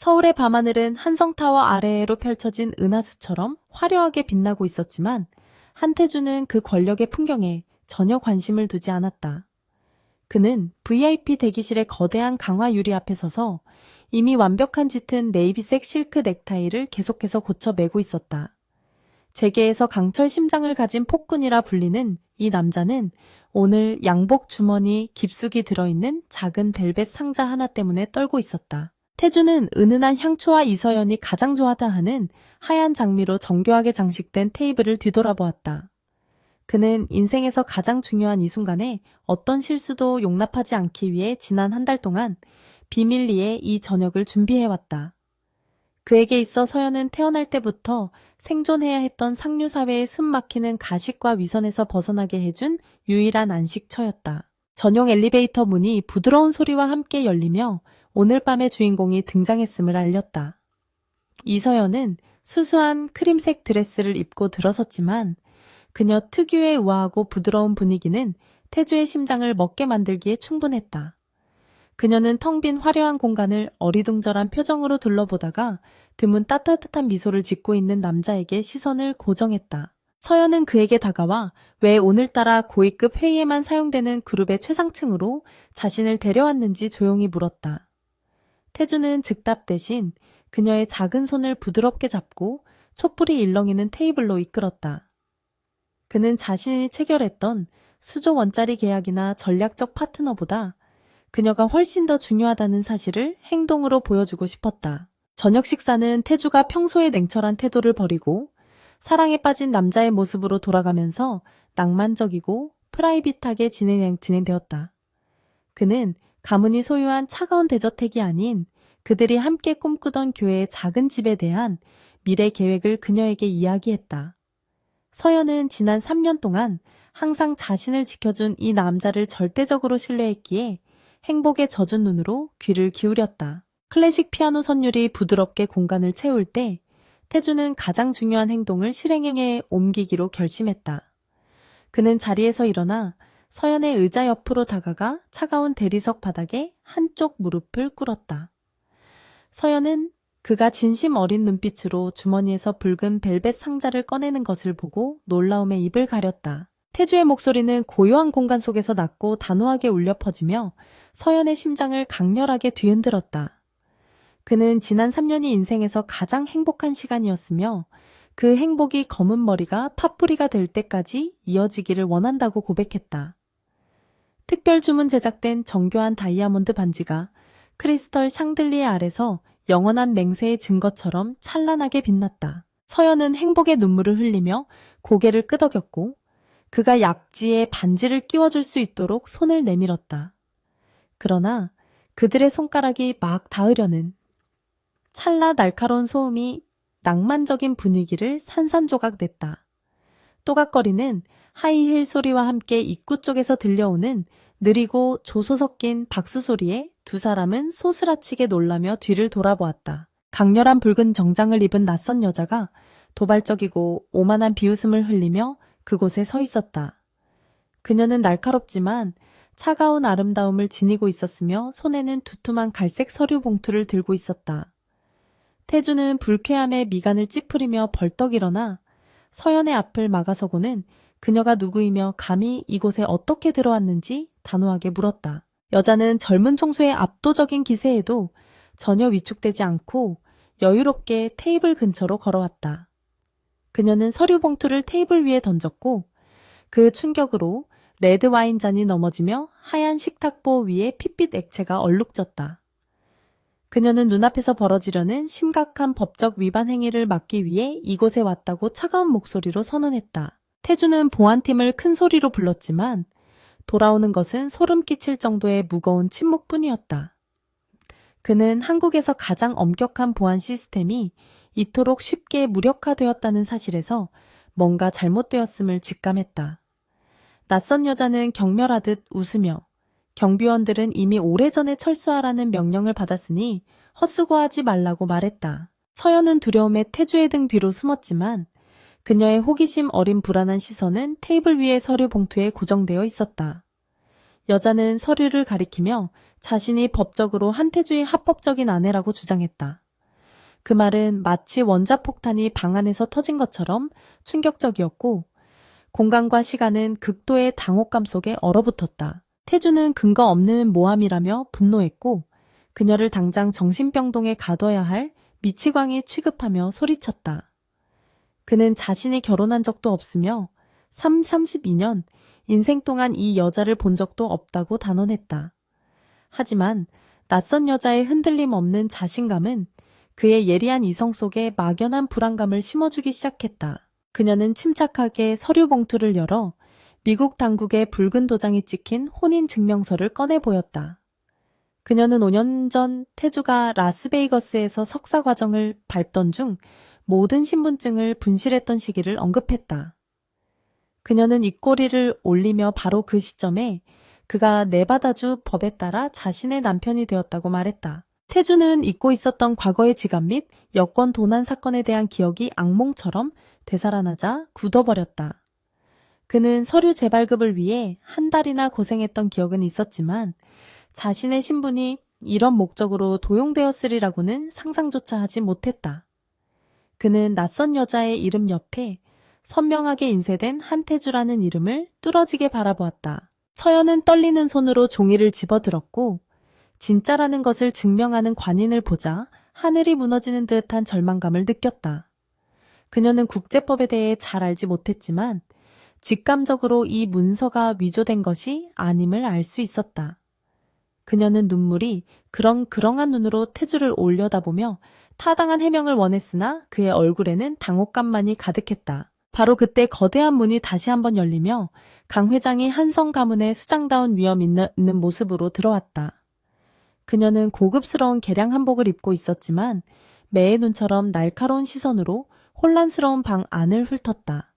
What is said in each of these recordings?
서울의 밤하늘은 한성타워 아래로 펼쳐진 은하수처럼 화려하게 빛나고 있었지만 한태주는 그 권력의 풍경에 전혀 관심을 두지 않았다. 그는 VIP 대기실의 거대한 강화 유리 앞에 서서 이미 완벽한 짙은 네이비색 실크 넥타이를 계속해서 고쳐 매고 있었다. 재계에서 강철 심장을 가진 폭군이라 불리는 이 남자는 오늘 양복 주머니 깊숙이 들어있는 작은 벨벳 상자 하나 때문에 떨고 있었다. 태주는 은은한 향초와 이서연이 가장 좋아하다 하는 하얀 장미로 정교하게 장식된 테이블을 뒤돌아보았다. 그는 인생에서 가장 중요한 이 순간에 어떤 실수도 용납하지 않기 위해 지난 한 달 동안 비밀리에 이 저녁을 준비해왔다. 그에게 있어 서연은 태어날 때부터 생존해야 했던 상류사회의 숨막히는 가식과 위선에서 벗어나게 해준 유일한 안식처였다. 전용 엘리베이터 문이 부드러운 소리와 함께 열리며 오늘 밤의 주인공이 등장했음을 알렸다. 이서연은 수수한 크림색 드레스를 입고 들어섰지만 그녀 특유의 우아하고 부드러운 분위기는 태주의 심장을 먹게 만들기에 충분했다. 그녀는 텅 빈 화려한 공간을 어리둥절한 표정으로 둘러보다가 드문 따뜻한 미소를 짓고 있는 남자에게 시선을 고정했다. 서연은 그에게 다가와 왜 오늘따라 고위급 회의에만 사용되는 그룹의 최상층으로 자신을 데려왔는지 조용히 물었다. 태주는 즉답 대신 그녀의 작은 손을 부드럽게 잡고 촛불이 일렁이는 테이블로 이끌었다. 그는 자신이 체결했던 수조 원짜리 계약이나 전략적 파트너보다 그녀가 훨씬 더 중요하다는 사실을 행동으로 보여주고 싶었다. 저녁 식사는 태주가 평소의 냉철한 태도를 버리고 사랑에 빠진 남자의 모습으로 돌아가면서 낭만적이고 프라이빗하게 진행되었다. 그는 가문이 소유한 차가운 대저택이 아닌 그들이 함께 꿈꾸던 교회의 작은 집에 대한 미래 계획을 그녀에게 이야기했다. 서연은 지난 3년 동안 항상 자신을 지켜준 이 남자를 절대적으로 신뢰했기에 행복에 젖은 눈으로 귀를 기울였다. 클래식 피아노 선율이 부드럽게 공간을 채울 때 태주는 가장 중요한 행동을 실행에 옮기기로 결심했다. 그는 자리에서 일어나 서연의 의자 옆으로 다가가 차가운 대리석 바닥에 한쪽 무릎을 꿇었다. 서연은 그가 진심 어린 눈빛으로 주머니에서 붉은 벨벳 상자를 꺼내는 것을 보고 놀라움에 입을 가렸다. 태주의 목소리는 고요한 공간 속에서 낮고 단호하게 울려 퍼지며 서연의 심장을 강렬하게 뒤흔들었다. 그는 지난 3년이 인생에서 가장 행복한 시간이었으며 그 행복이 검은 머리가 팥뿌리가 될 때까지 이어지기를 원한다고 고백했다. 특별 주문 제작된 정교한 다이아몬드 반지가 크리스털 샹들리에 아래서 영원한 맹세의 증거처럼 찬란하게 빛났다. 서연은 행복의 눈물을 흘리며 고개를 끄덕였고 그가 약지에 반지를 끼워줄 수 있도록 손을 내밀었다. 그러나 그들의 손가락이 막 닿으려는 찰나 날카로운 소음이 낭만적인 분위기를 산산조각 냈다. 또각거리는 하이힐 소리와 함께 입구 쪽에서 들려오는 느리고 조소 섞인 박수 소리에 두 사람은 소스라치게 놀라며 뒤를 돌아보았다. 강렬한 붉은 정장을 입은 낯선 여자가 도발적이고 오만한 비웃음을 흘리며 그곳에 서 있었다. 그녀는 날카롭지만 차가운 아름다움을 지니고 있었으며 손에는 두툼한 갈색 서류 봉투를 들고 있었다. 태주는 불쾌함에 미간을 찌푸리며 벌떡 일어나 서연의 앞을 막아서고는 그녀가 누구이며 감히 이곳에 어떻게 들어왔는지 단호하게 물었다. 여자는 젊은 총수의 압도적인 기세에도 전혀 위축되지 않고 여유롭게 테이블 근처로 걸어왔다. 그녀는 서류 봉투를 테이블 위에 던졌고 그 충격으로 레드 와인잔이 넘어지며 하얀 식탁보 위에 핏빛 액체가 얼룩졌다. 그녀는 눈앞에서 벌어지려는 심각한 법적 위반 행위를 막기 위해 이곳에 왔다고 차가운 목소리로 선언했다. 태주는 보안팀을 큰 소리로 불렀지만 돌아오는 것은 소름 끼칠 정도의 무거운 침묵뿐이었다. 그는 한국에서 가장 엄격한 보안 시스템이 이토록 쉽게 무력화되었다는 사실에서 뭔가 잘못되었음을 직감했다. 낯선 여자는 경멸하듯 웃으며 경비원들은 이미 오래전에 철수하라는 명령을 받았으니 헛수고하지 말라고 말했다. 서연은 두려움에 태주의 등 뒤로 숨었지만 그녀의 호기심 어린 불안한 시선은 테이블 위의 서류 봉투에 고정되어 있었다. 여자는 서류를 가리키며 자신이 법적으로 한태주의 합법적인 아내라고 주장했다. 그 말은 마치 원자폭탄이 방 안에서 터진 것처럼 충격적이었고 공간과 시간은 극도의 당혹감 속에 얼어붙었다. 태주는 근거 없는 모함이라며 분노했고 그녀를 당장 정신병동에 가둬야 할 미치광이 취급하며 소리쳤다. 그는 자신이 결혼한 적도 없으며 32년 인생 동안 이 여자를 본 적도 없다고 단언했다. 하지만 낯선 여자의 흔들림 없는 자신감은 그의 예리한 이성 속에 막연한 불안감을 심어주기 시작했다. 그녀는 침착하게 서류 봉투를 열어 미국 당국의 붉은 도장이 찍힌 혼인증명서를 꺼내 보였다. 그녀는 5년 전 태주가 라스베이거스에서 석사 과정을 밟던 중 모든 신분증을 분실했던 시기를 언급했다. 그녀는 입꼬리를 올리며 바로 그 시점에 그가 네바다주 법에 따라 자신의 남편이 되었다고 말했다. 태주는 잊고 있었던 과거의 지갑 및 여권 도난 사건에 대한 기억이 악몽처럼 되살아나자 굳어버렸다. 그는 서류 재발급을 위해 한 달이나 고생했던 기억은 있었지만 자신의 신분이 이런 목적으로 도용되었으리라고는 상상조차 하지 못했다. 그는 낯선 여자의 이름 옆에 선명하게 인쇄된 한태주라는 이름을 뚫어지게 바라보았다. 서연은 떨리는 손으로 종이를 집어들었고 진짜라는 것을 증명하는 관인을 보자 하늘이 무너지는 듯한 절망감을 느꼈다. 그녀는 국제법에 대해 잘 알지 못했지만 직감적으로 이 문서가 위조된 것이 아님을 알 수 있었다. 그녀는 눈물이 그렁그렁한 눈으로 태주를 올려다보며 타당한 해명을 원했으나 그의 얼굴에는 당혹감만이 가득했다. 바로 그때 거대한 문이 다시 한번 열리며 강 회장이 한성 가문의 수장다운 위엄 있는 모습으로 들어왔다. 그녀는 고급스러운 개량 한복을 입고 있었지만 매의 눈처럼 날카로운 시선으로 혼란스러운 방 안을 훑었다.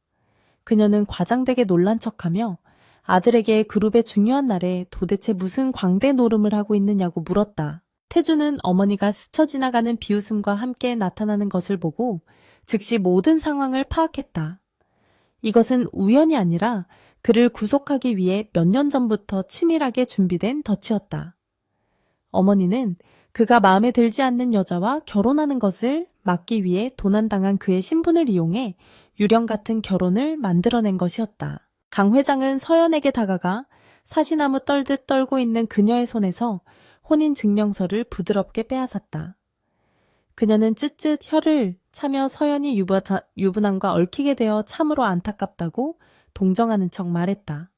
그녀는 과장되게 놀란 척하며 아들에게 그룹의 중요한 날에 도대체 무슨 광대 노름을 하고 있느냐고 물었다. 태주는 어머니가 스쳐 지나가는 비웃음과 함께 나타나는 것을 보고 즉시 모든 상황을 파악했다. 이것은 우연이 아니라 그를 구속하기 위해 몇 년 전부터 치밀하게 준비된 덫이었다. 어머니는 그가 마음에 들지 않는 여자와 결혼하는 것을 막기 위해 도난당한 그의 신분을 이용해 유령 같은 결혼을 만들어낸 것이었다. 강 회장은 서연에게 다가가 사시나무 떨듯 떨고 있는 그녀의 손에서 혼인증명서를 부드럽게 빼앗았다. 그녀는 쯧쯧 혀를 차며 서연이 유부남과 얽히게 되어 참으로 안타깝다고 동정하는 척 말했다.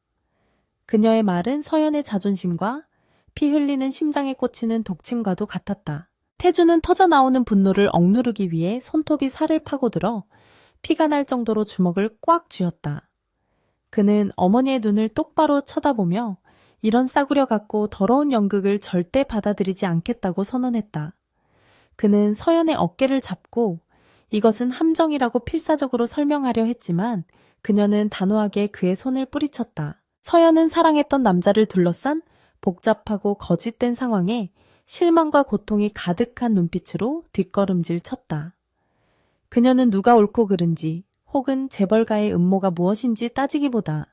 그녀의 말은 서연의 자존심과 피 흘리는 심장에 꽂히는 독침과도 같았다. 태주는 터져나오는 분노를 억누르기 위해 손톱이 살을 파고들어 피가 날 정도로 주먹을 꽉 쥐었다. 그는 어머니의 눈을 똑바로 쳐다보며 이런 싸구려 같고 더러운 연극을 절대 받아들이지 않겠다고 선언했다. 그는 서연의 어깨를 잡고 이것은 함정이라고 필사적으로 설명하려 했지만 그녀는 단호하게 그의 손을 뿌리쳤다. 서연은 사랑했던 남자를 둘러싼 복잡하고 거짓된 상황에 실망과 고통이 가득한 눈빛으로 뒷걸음질 쳤다. 그녀는 누가 옳고 그른지 혹은 재벌가의 음모가 무엇인지 따지기보다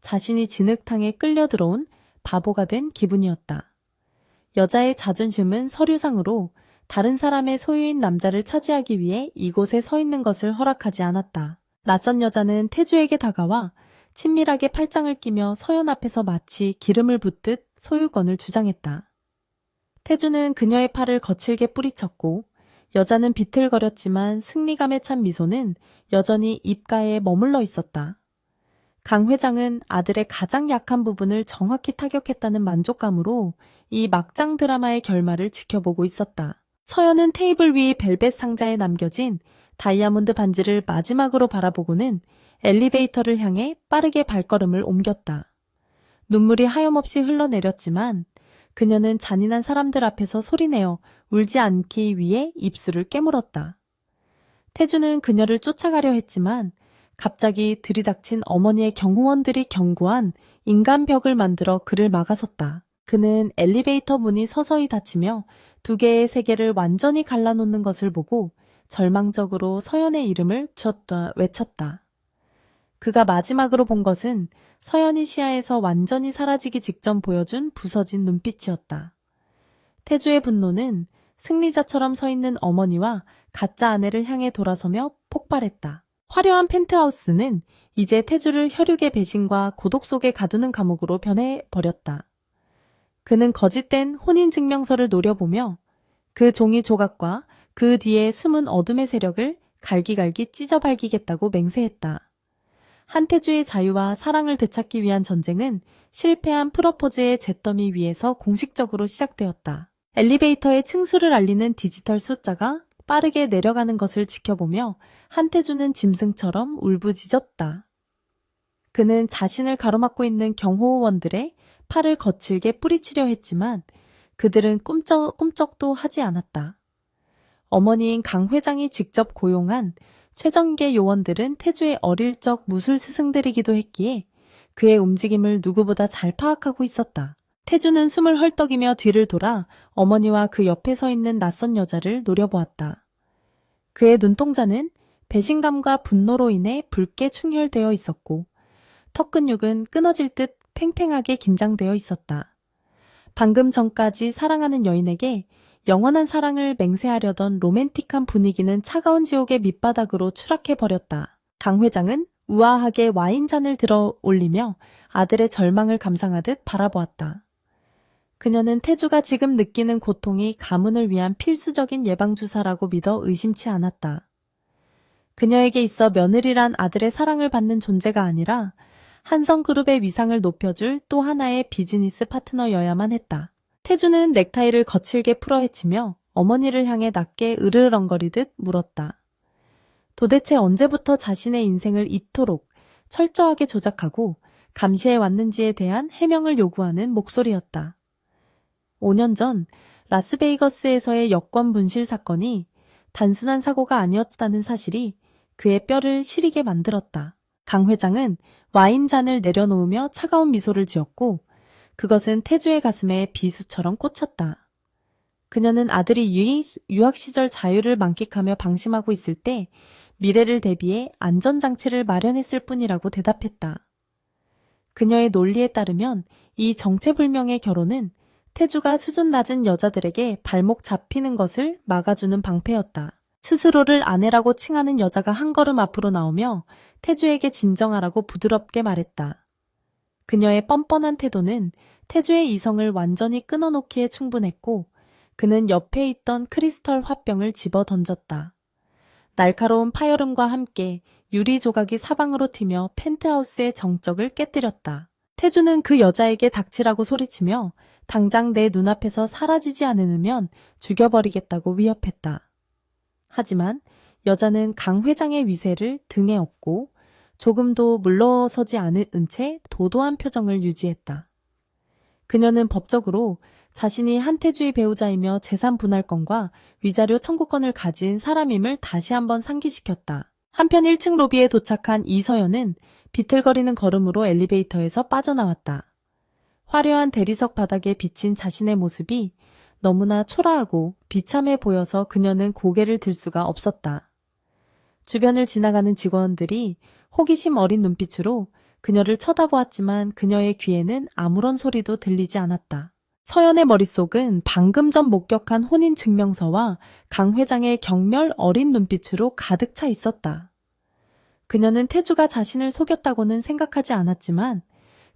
자신이 진흙탕에 끌려 들어온 바보가 된 기분이었다. 여자의 자존심은 서류상으로 다른 사람의 소유인 남자를 차지하기 위해 이곳에 서 있는 것을 허락하지 않았다. 낯선 여자는 태주에게 다가와 친밀하게 팔짱을 끼며 서연 앞에서 마치 기름을 붓듯 소유권을 주장했다. 태주는 그녀의 팔을 거칠게 뿌리쳤고 여자는 비틀거렸지만 승리감에 찬 미소는 여전히 입가에 머물러 있었다. 강 회장은 아들의 가장 약한 부분을 정확히 타격했다는 만족감으로 이 막장 드라마의 결말을 지켜보고 있었다. 서연은 테이블 위 벨벳 상자에 남겨진 다이아몬드 반지를 마지막으로 바라보고는 엘리베이터를 향해 빠르게 발걸음을 옮겼다. 눈물이 하염없이 흘러내렸지만 그녀는 잔인한 사람들 앞에서 소리내어 울지 않기 위해 입술을 깨물었다. 태주는 그녀를 쫓아가려 했지만 갑자기 들이닥친 어머니의 경호원들이 견고한 인간벽을 만들어 그를 막아섰다. 그는 엘리베이터 문이 서서히 닫히며 두 개의 세계를 완전히 갈라놓는 것을 보고 절망적으로 서연의 이름을 외쳤다. 그가 마지막으로 본 것은 서연이 시야에서 완전히 사라지기 직전 보여준 부서진 눈빛이었다. 태주의 분노는 승리자처럼 서 있는 어머니와 가짜 아내를 향해 돌아서며 폭발했다. 화려한 펜트하우스는 이제 태주를 혈육의 배신과 고독 속에 가두는 감옥으로 변해버렸다. 그는 거짓된 혼인증명서를 노려보며 그 종이 조각과 그 뒤에 숨은 어둠의 세력을 갈기갈기 찢어발기겠다고 맹세했다. 한태주의 자유와 사랑을 되찾기 위한 전쟁은 실패한 프러포즈의 잿더미 위에서 공식적으로 시작되었다. 엘리베이터의 층수를 알리는 디지털 숫자가 빠르게 내려가는 것을 지켜보며 한태주는 짐승처럼 울부짖었다. 그는 자신을 가로막고 있는 경호원들의 팔을 거칠게 뿌리치려 했지만 그들은 꿈쩍도 하지 않았다. 어머니인 강 회장이 직접 고용한 최정계 요원들은 태주의 어릴 적 무술 스승들이기도 했기에 그의 움직임을 누구보다 잘 파악하고 있었다. 태주는 숨을 헐떡이며 뒤를 돌아 어머니와 그 옆에 서 있는 낯선 여자를 노려보았다. 그의 눈동자는 배신감과 분노로 인해 붉게 충혈되어 있었고 턱 근육은 끊어질 듯 팽팽하게 긴장되어 있었다. 방금 전까지 사랑하는 여인에게 영원한 사랑을 맹세하려던 로맨틱한 분위기는 차가운 지옥의 밑바닥으로 추락해버렸다. 강 회장은 우아하게 와인잔을 들어 올리며 아들의 절망을 감상하듯 바라보았다. 그녀는 태주가 지금 느끼는 고통이 가문을 위한 필수적인 예방주사라고 믿어 의심치 않았다. 그녀에게 있어 며느리란 아들의 사랑을 받는 존재가 아니라 한성그룹의 위상을 높여줄 또 하나의 비즈니스 파트너여야만 했다. 태주는 넥타이를 거칠게 풀어헤치며 어머니를 향해 낮게 으르렁거리듯 물었다. 도대체 언제부터 자신의 인생을 이토록 철저하게 조작하고 감시해왔는지에 대한 해명을 요구하는 목소리였다. 5년 전 라스베이거스에서의 여권 분실 사건이 단순한 사고가 아니었다는 사실이 그의 뼈를 시리게 만들었다. 강 회장은 와인잔을 내려놓으며 차가운 미소를 지었고 그것은 태주의 가슴에 비수처럼 꽂혔다. 그녀는 아들이 유학 시절 자유를 만끽하며 방심하고 있을 때 미래를 대비해 안전장치를 마련했을 뿐이라고 대답했다. 그녀의 논리에 따르면 이 정체불명의 결혼은 태주가 수준 낮은 여자들에게 발목 잡히는 것을 막아주는 방패였다. 스스로를 아내라고 칭하는 여자가 한 걸음 앞으로 나오며 태주에게 진정하라고 부드럽게 말했다. 그녀의 뻔뻔한 태도는 태주의 이성을 완전히 끊어놓기에 충분했고 그는 옆에 있던 크리스털 화병을 집어 던졌다. 날카로운 파열음과 함께 유리 조각이 사방으로 튀며 펜트하우스의 정적을 깨뜨렸다. 태주는 그 여자에게 닥치라고 소리치며 당장 내 눈앞에서 사라지지 않으면 죽여버리겠다고 위협했다. 하지만 여자는 강 회장의 위세를 등에 업고 조금도 물러서지 않은 채 도도한 표정을 유지했다. 그녀는 법적으로 자신이 한태주의 배우자이며 재산 분할권과 위자료 청구권을 가진 사람임을 다시 한번 상기시켰다. 한편 1층 로비에 도착한 이서연은 비틀거리는 걸음으로 엘리베이터에서 빠져나왔다. 화려한 대리석 바닥에 비친 자신의 모습이 너무나 초라하고 비참해 보여서 그녀는 고개를 들 수가 없었다. 주변을 지나가는 직원들이 호기심 어린 눈빛으로 그녀를 쳐다보았지만 그녀의 귀에는 아무런 소리도 들리지 않았다. 서연의 머릿속은 방금 전 목격한 혼인증명서와 강 회장의 경멸 어린 눈빛으로 가득 차 있었다. 그녀는 태주가 자신을 속였다고는 생각하지 않았지만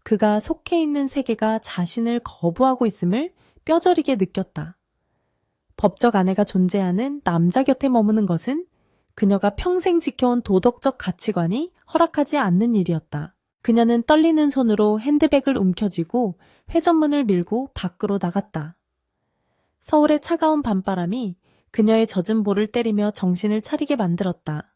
그가 속해 있는 세계가 자신을 거부하고 있음을 뼈저리게 느꼈다. 법적 아내가 존재하는 남자 곁에 머무는 것은 그녀가 평생 지켜온 도덕적 가치관이 허락하지 않는 일이었다. 그녀는 떨리는 손으로 핸드백을 움켜쥐고 회전문을 밀고 밖으로 나갔다. 서울의 차가운 밤바람이 그녀의 젖은 볼을 때리며 정신을 차리게 만들었다.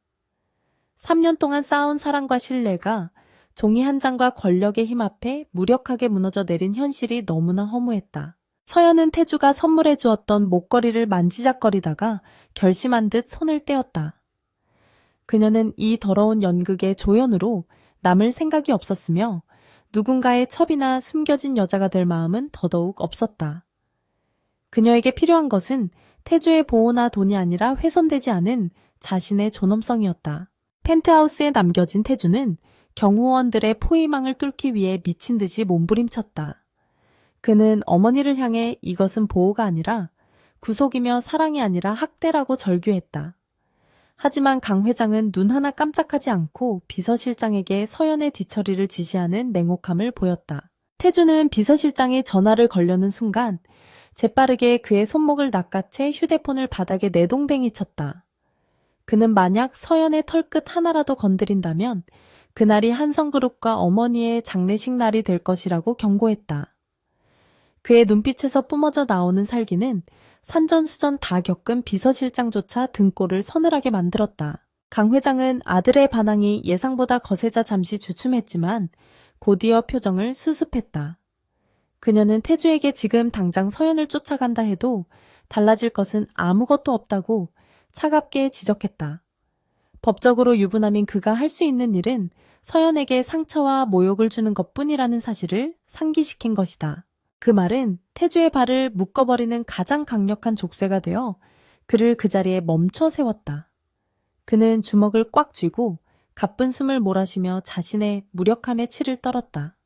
3년 동안 쌓아온 사랑과 신뢰가 종이 한 장과 권력의 힘 앞에 무력하게 무너져 내린 현실이 너무나 허무했다. 서연은 태주가 선물해 주었던 목걸이를 만지작거리다가 결심한 듯 손을 떼었다. 그녀는 이 더러운 연극의 조연으로 남을 생각이 없었으며 누군가의 첩이나 숨겨진 여자가 될 마음은 더더욱 없었다. 그녀에게 필요한 것은 태주의 보호나 돈이 아니라 훼손되지 않은 자신의 존엄성이었다. 펜트하우스에 남겨진 태주는 경호원들의 포위망을 뚫기 위해 미친 듯이 몸부림쳤다. 그는 어머니를 향해 이것은 보호가 아니라 구속이며 사랑이 아니라 학대라고 절규했다. 하지만 강 회장은 눈 하나 깜짝하지 않고 비서실장에게 서연의 뒤처리를 지시하는 냉혹함을 보였다. 태주는 비서실장이 전화를 걸려는 순간 재빠르게 그의 손목을 낚아채 휴대폰을 바닥에 내동댕이 쳤다. 그는 만약 서연의 털끝 하나라도 건드린다면 그날이 한성그룹과 어머니의 장례식 날이 될 것이라고 경고했다. 그의 눈빛에서 뿜어져 나오는 살기는 산전수전 다 겪은 비서실장조차 등골을 서늘하게 만들었다. 강 회장은 아들의 반항이 예상보다 거세자 잠시 주춤했지만 곧이어 표정을 수습했다. 그녀는 태주에게 지금 당장 서연을 쫓아간다 해도 달라질 것은 아무것도 없다고 차갑게 지적했다. 법적으로 유부남인 그가 할 수 있는 일은 서연에게 상처와 모욕을 주는 것뿐이라는 사실을 상기시킨 것이다. 그 말은 태주의 발을 묶어버리는 가장 강력한 족쇄가 되어 그를 그 자리에 멈춰 세웠다. 그는 주먹을 꽉 쥐고 가쁜 숨을 몰아쉬며 자신의 무력함에 치를 떨었다.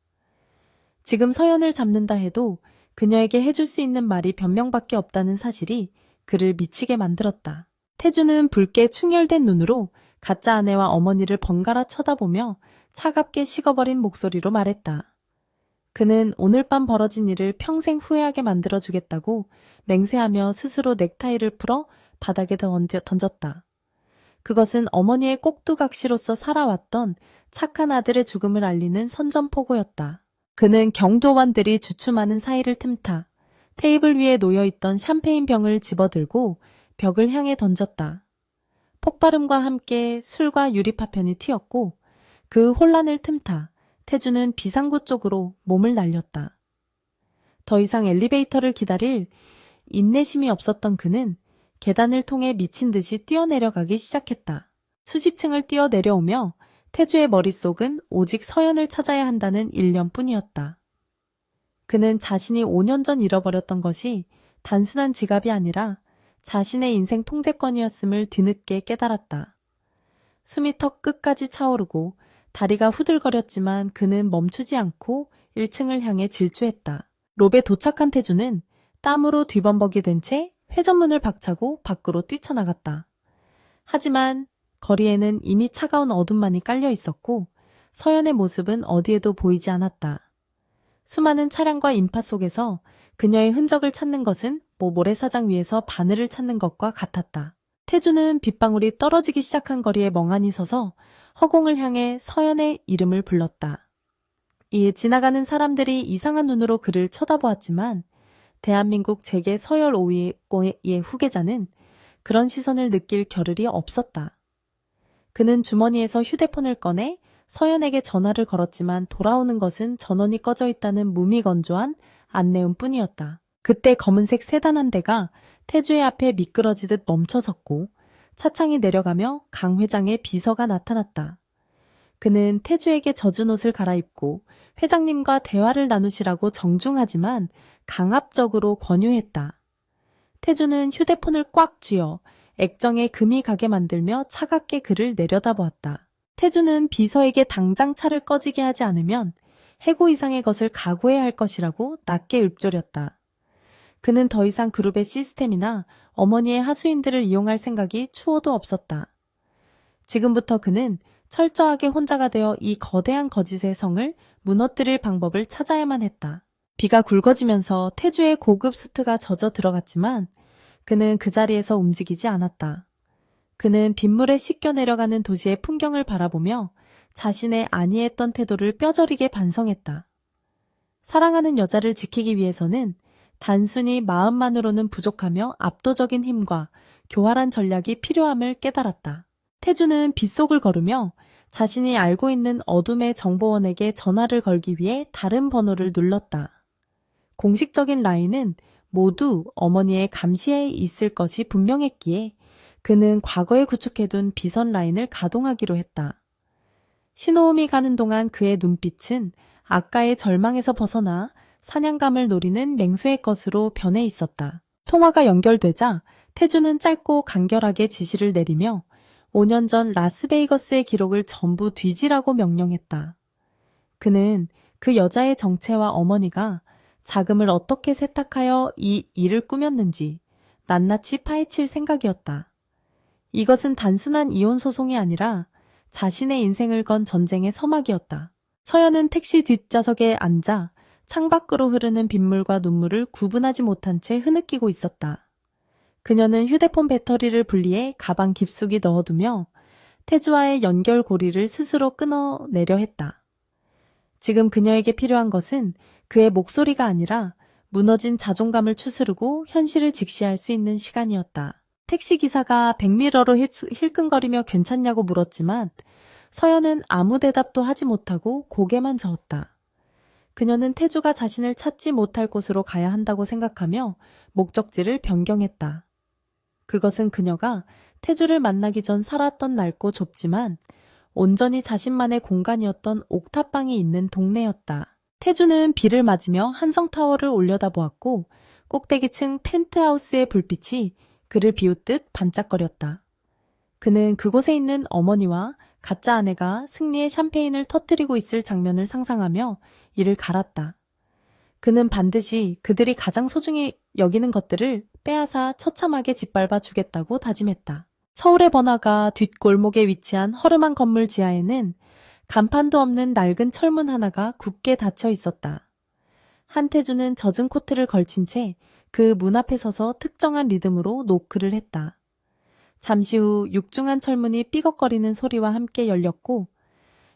지금 서연을 잡는다 해도 그녀에게 해줄 수 있는 말이 변명밖에 없다는 사실이 그를 미치게 만들었다. 태주는 붉게 충혈된 눈으로 가짜 아내와 어머니를 번갈아 쳐다보며 차갑게 식어버린 목소리로 말했다. 그는 오늘 밤 벌어진 일을 평생 후회하게 만들어주겠다고 맹세하며 스스로 넥타이를 풀어 바닥에 던졌다. 그것은 어머니의 꼭두각시로서 살아왔던 착한 아들의 죽음을 알리는 선전포고였다. 그는 경조원들이 주춤하는 사이를 틈타 테이블 위에 놓여있던 샴페인 병을 집어들고 벽을 향해 던졌다. 폭발음과 함께 술과 유리파편이 튀었고 그 혼란을 틈타 태주는 비상구 쪽으로 몸을 날렸다. 더 이상 엘리베이터를 기다릴 인내심이 없었던 그는 계단을 통해 미친 듯이 뛰어내려가기 시작했다. 수십 층을 뛰어내려오며 태주의 머릿속은 오직 서연을 찾아야 한다는 일념뿐이었다. 그는 자신이 5년 전 잃어버렸던 것이 단순한 지갑이 아니라 자신의 인생 통제권이었음을 뒤늦게 깨달았다. 숨이 턱 끝까지 차오르고 다리가 후들거렸지만 그는 멈추지 않고 1층을 향해 질주했다. 롭에 도착한 태주는 땀으로 뒤범벅이 된 채 회전문을 박차고 밖으로 뛰쳐나갔다. 하지만 거리에는 이미 차가운 어둠만이 깔려 있었고 서연의 모습은 어디에도 보이지 않았다. 수많은 차량과 인파 속에서 그녀의 흔적을 찾는 것은 모래사장 위에서 바늘을 찾는 것과 같았다. 태주는 빗방울이 떨어지기 시작한 거리에 멍하니 서서 허공을 향해 서연의 이름을 불렀다. 이에 지나가는 사람들이 이상한 눈으로 그를 쳐다보았지만 대한민국 재계 서열 5위의 후계자는 그런 시선을 느낄 겨를이 없었다. 그는 주머니에서 휴대폰을 꺼내 서연에게 전화를 걸었지만 돌아오는 것은 전원이 꺼져 있다는 무미건조한 안내음뿐이었다. 그때 검은색 세단 한 대가 태주의 앞에 미끄러지듯 멈춰섰고 차창이 내려가며 강 회장의 비서가 나타났다. 그는 태주에게 젖은 옷을 갈아입고 회장님과 대화를 나누시라고 정중하지만 강압적으로 권유했다. 태주는 휴대폰을 꽉 쥐어 액정에 금이 가게 만들며 차갑게 그를 내려다보았다. 태주는 비서에게 당장 차를 꺼지게 하지 않으면 해고 이상의 것을 각오해야 할 것이라고 낮게 읊조렸다. 그는 더 이상 그룹의 시스템이나 어머니의 하수인들을 이용할 생각이 추호도 없었다. 지금부터 그는 철저하게 혼자가 되어 이 거대한 거짓의 성을 무너뜨릴 방법을 찾아야만 했다. 비가 굵어지면서 태주의 고급 수트가 젖어 들어갔지만 그는 그 자리에서 움직이지 않았다. 그는 빗물에 씻겨 내려가는 도시의 풍경을 바라보며 자신의 안이했던 태도를 뼈저리게 반성했다. 사랑하는 여자를 지키기 위해서는 단순히 마음만으로는 부족하며 압도적인 힘과 교활한 전략이 필요함을 깨달았다. 태주는 빗속을 걸으며 자신이 알고 있는 어둠의 정보원에게 전화를 걸기 위해 다른 번호를 눌렀다. 공식적인 라인은 모두 어머니의 감시에 있을 것이 분명했기에 그는 과거에 구축해둔 비선 라인을 가동하기로 했다. 신호음이 가는 동안 그의 눈빛은 아까의 절망에서 벗어나 사냥감을 노리는 맹수의 것으로 변해 있었다. 통화가 연결되자 태주는 짧고 간결하게 지시를 내리며 5년 전 라스베이거스의 기록을 전부 뒤지라고 명령했다. 그는 그 여자의 정체와 어머니가 자금을 어떻게 세탁하여 이 일을 꾸몄는지, 낱낱이 파헤칠 생각이었다. 이것은 단순한 이혼 소송이 아니라 자신의 인생을 건 전쟁의 서막이었다. 서연은 택시 뒷좌석에 앉아 창밖으로 흐르는 빗물과 눈물을 구분하지 못한 채 흐느끼고 있었다. 그녀는 휴대폰 배터리를 분리해 가방 깊숙이 넣어두며 태주와의 연결고리를 스스로 끊어내려 했다. 지금 그녀에게 필요한 것은 그의 목소리가 아니라 무너진 자존감을 추스르고 현실을 직시할 수 있는 시간이었다. 택시기사가 백미러로 힐끔거리며 괜찮냐고 물었지만 서연은 아무 대답도 하지 못하고 고개만 저었다. 그녀는 태주가 자신을 찾지 못할 곳으로 가야 한다고 생각하며 목적지를 변경했다. 그것은 그녀가 태주를 만나기 전 살았던 낡고 좁지만 온전히 자신만의 공간이었던 옥탑방이 있는 동네였다. 태주는 비를 맞으며 한성타워를 올려다보았고 꼭대기층 펜트하우스의 불빛이 그를 비웃듯 반짝거렸다. 그는 그곳에 있는 어머니와 가짜 아내가 승리의 샴페인을 터뜨리고 있을 장면을 상상하며 이를 갈았다. 그는 반드시 그들이 가장 소중히 여기는 것들을 빼앗아 처참하게 짓밟아 주겠다고 다짐했다. 서울의 번화가 뒷골목에 위치한 허름한 건물 지하에는 간판도 없는 낡은 철문 하나가 굳게 닫혀 있었다. 한태주는 젖은 코트를 걸친 채 그 문 앞에 서서 특정한 리듬으로 노크를 했다. 잠시 후 육중한 철문이 삐걱거리는 소리와 함께 열렸고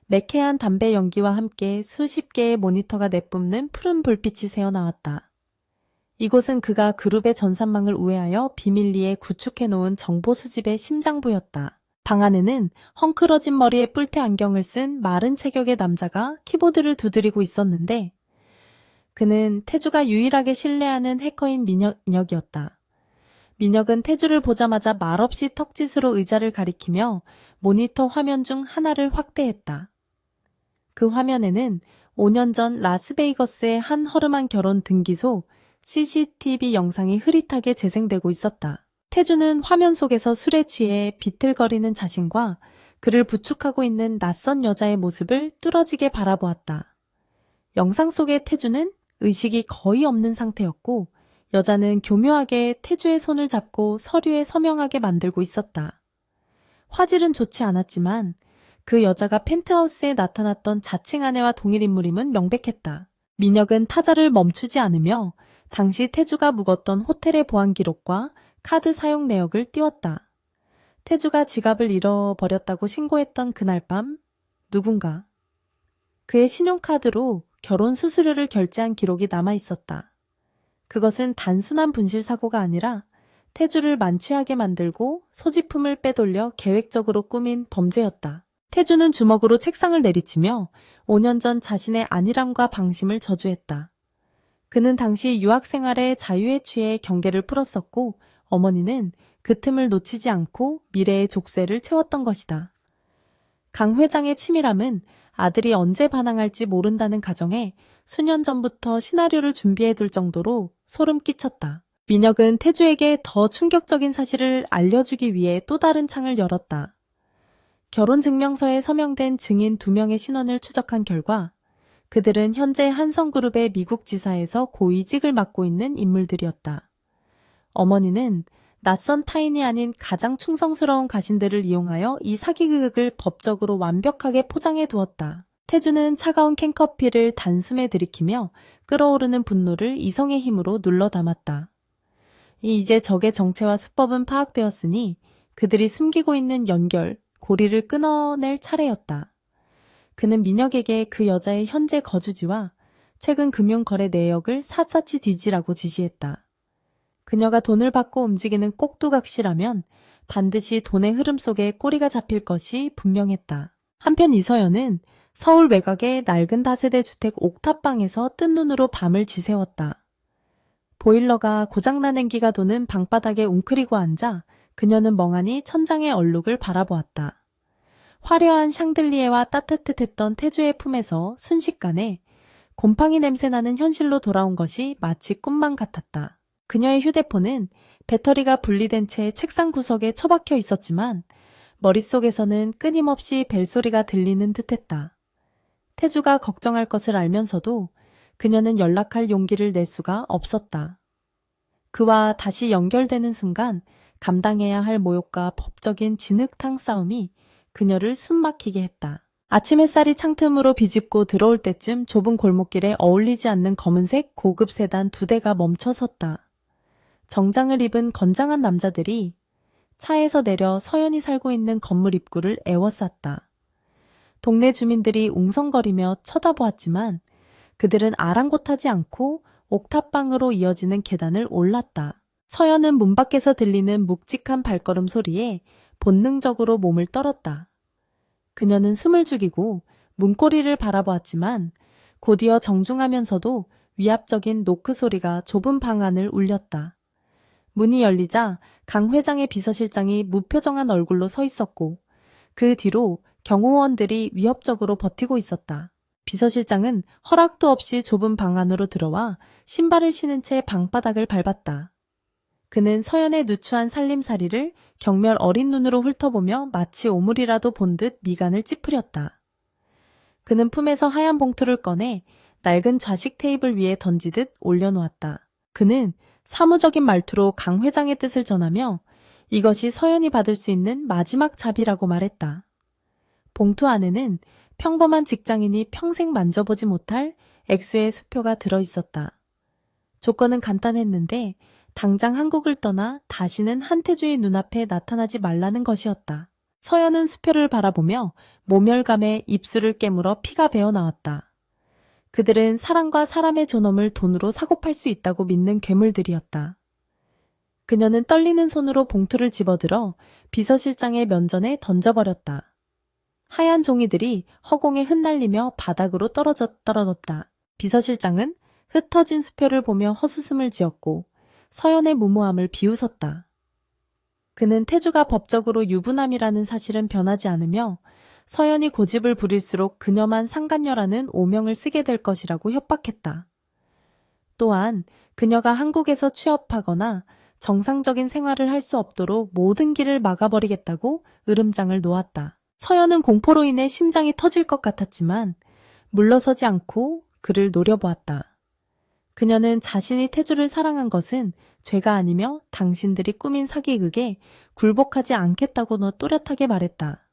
매캐한 담배 연기와 함께 수십 개의 모니터가 내뿜는 푸른 불빛이 새어나왔다. 이곳은 그가 그룹의 전산망을 우회하여 비밀리에 구축해놓은 정보 수집의 심장부였다. 방 안에는 헝클어진 머리에 뿔테 안경을 쓴 마른 체격의 남자가 키보드를 두드리고 있었는데 그는 태주가 유일하게 신뢰하는 해커인 민혁이었다. 민혁은 태주를 보자마자 말없이 턱짓으로 의자를 가리키며 모니터 화면 중 하나를 확대했다. 그 화면에는 5년 전 라스베이거스의 한 허름한 결혼 등기소 CCTV 영상이 흐릿하게 재생되고 있었다. 태주는 화면 속에서 술에 취해 비틀거리는 자신과 그를 부축하고 있는 낯선 여자의 모습을 뚫어지게 바라보았다. 영상 속의 태주는 의식이 거의 없는 상태였고 여자는 교묘하게 태주의 손을 잡고 서류에 서명하게 만들고 있었다. 화질은 좋지 않았지만 그 여자가 펜트하우스에 나타났던 자칭 아내와 동일 인물임은 명백했다. 민혁은 타자를 멈추지 않으며 당시 태주가 묵었던 호텔의 보안 기록과 카드 사용 내역을 띄웠다. 태주가 지갑을 잃어버렸다고 신고했던 그날 밤 누군가 그의 신용카드로 결혼 수수료를 결제한 기록이 남아 있었다. 그것은 단순한 분실 사고가 아니라 태주를 만취하게 만들고 소지품을 빼돌려 계획적으로 꾸민 범죄였다. 태주는 주먹으로 책상을 내리치며 5년 전 자신의 안일함과 방심을 저주했다. 그는 당시 유학 생활에 자유에 취해 경계를 풀었었고 어머니는 그 틈을 놓치지 않고 미래의 족쇄를 채웠던 것이다. 강 회장의 치밀함은 아들이 언제 반항할지 모른다는 가정에 수년 전부터 시나리오를 준비해둘 정도로 소름 끼쳤다. 민혁은 태주에게 더 충격적인 사실을 알려주기 위해 또 다른 창을 열었다. 결혼증명서에 서명된 증인 2명의 신원을 추적한 결과 그들은 현재 한성그룹의 미국 지사에서 고위직을 맡고 있는 인물들이었다. 어머니는 낯선 타인이 아닌 가장 충성스러운 가신들을 이용하여 이 사기극을 법적으로 완벽하게 포장해 두었다. 태주는 차가운 캔커피를 단숨에 들이키며 끓어오르는 분노를 이성의 힘으로 눌러 담았다. 이제 적의 정체와 수법은 파악되었으니 그들이 숨기고 있는 연결, 고리를 끊어낼 차례였다. 그는 민혁에게 그 여자의 현재 거주지와 최근 금융거래 내역을 샅샅이 뒤지라고 지시했다. 그녀가 돈을 받고 움직이는 꼭두각시라면 반드시 돈의 흐름 속에 꼬리가 잡힐 것이 분명했다. 한편 이서연은 서울 외곽의 낡은 다세대 주택 옥탑방에서 뜬 눈으로 밤을 지새웠다. 보일러가 고장난 냉기가 도는 방바닥에 웅크리고 앉아 그녀는 멍하니 천장의 얼룩을 바라보았다. 화려한 샹들리에와 따뜻했던 태주의 품에서 순식간에 곰팡이 냄새나는 현실로 돌아온 것이 마치 꿈만 같았다. 그녀의 휴대폰은 배터리가 분리된 채 책상 구석에 처박혀 있었지만 머릿속에서는 끊임없이 벨소리가 들리는 듯했다. 태주가 걱정할 것을 알면서도 그녀는 연락할 용기를 낼 수가 없었다. 그와 다시 연결되는 순간 감당해야 할 모욕과 법적인 진흙탕 싸움이 그녀를 숨막히게 했다. 아침 햇살이 창틈으로 비집고 들어올 때쯤 좁은 골목길에 어울리지 않는 검은색 고급 세단 2대가 멈춰 섰다. 정장을 입은 건장한 남자들이 차에서 내려 서연이 살고 있는 건물 입구를 에워쌌다. 동네 주민들이 웅성거리며 쳐다보았지만 그들은 아랑곳하지 않고 옥탑방으로 이어지는 계단을 올랐다. 서연은 문 밖에서 들리는 묵직한 발걸음 소리에 본능적으로 몸을 떨었다. 그녀는 숨을 죽이고 문고리를 바라보았지만 곧이어 정중하면서도 위압적인 노크 소리가 좁은 방 안을 울렸다. 문이 열리자 강 회장의 비서실장이 무표정한 얼굴로 서 있었고 그 뒤로 경호원들이 위협적으로 버티고 있었다. 비서실장은 허락도 없이 좁은 방 안으로 들어와 신발을 신은 채 방바닥을 밟았다. 그는 서연의 누추한 살림살이를 경멸 어린 눈으로 훑어보며 마치 오물이라도 본 듯 미간을 찌푸렸다. 그는 품에서 하얀 봉투를 꺼내 낡은 좌식 테이블 위에 던지듯 올려놓았다. 그는 사무적인 말투로 강 회장의 뜻을 전하며 이것이 서연이 받을 수 있는 마지막 자비라고 말했다. 봉투 안에는 평범한 직장인이 평생 만져보지 못할 액수의 수표가 들어있었다. 조건은 간단했는데 당장 한국을 떠나 다시는 한태주의 눈앞에 나타나지 말라는 것이었다. 서연은 수표를 바라보며 모멸감에 입술을 깨물어 피가 배어나왔다. 그들은 사람과 사람의 존엄을 돈으로 사고팔 수 있다고 믿는 괴물들이었다. 그녀는 떨리는 손으로 봉투를 집어들어 비서실장의 면전에 던져버렸다. 하얀 종이들이 허공에 흩날리며 바닥으로 떨어졌다. 비서실장은 흩어진 수표를 보며 헛웃음을 지었고 서연의 무모함을 비웃었다. 그는 태주가 법적으로 유부남이라는 사실은 변하지 않으며 서연이 고집을 부릴수록 그녀만 상간녀라는 오명을 쓰게 될 것이라고 협박했다. 또한 그녀가 한국에서 취업하거나 정상적인 생활을 할 수 없도록 모든 길을 막아버리겠다고 으름장을 놓았다. 서연은 공포로 인해 심장이 터질 것 같았지만 물러서지 않고 그를 노려보았다. 그녀는 자신이 태주를 사랑한 것은 죄가 아니며 당신들이 꾸민 사기극에 굴복하지 않겠다고 또렷하게 말했다.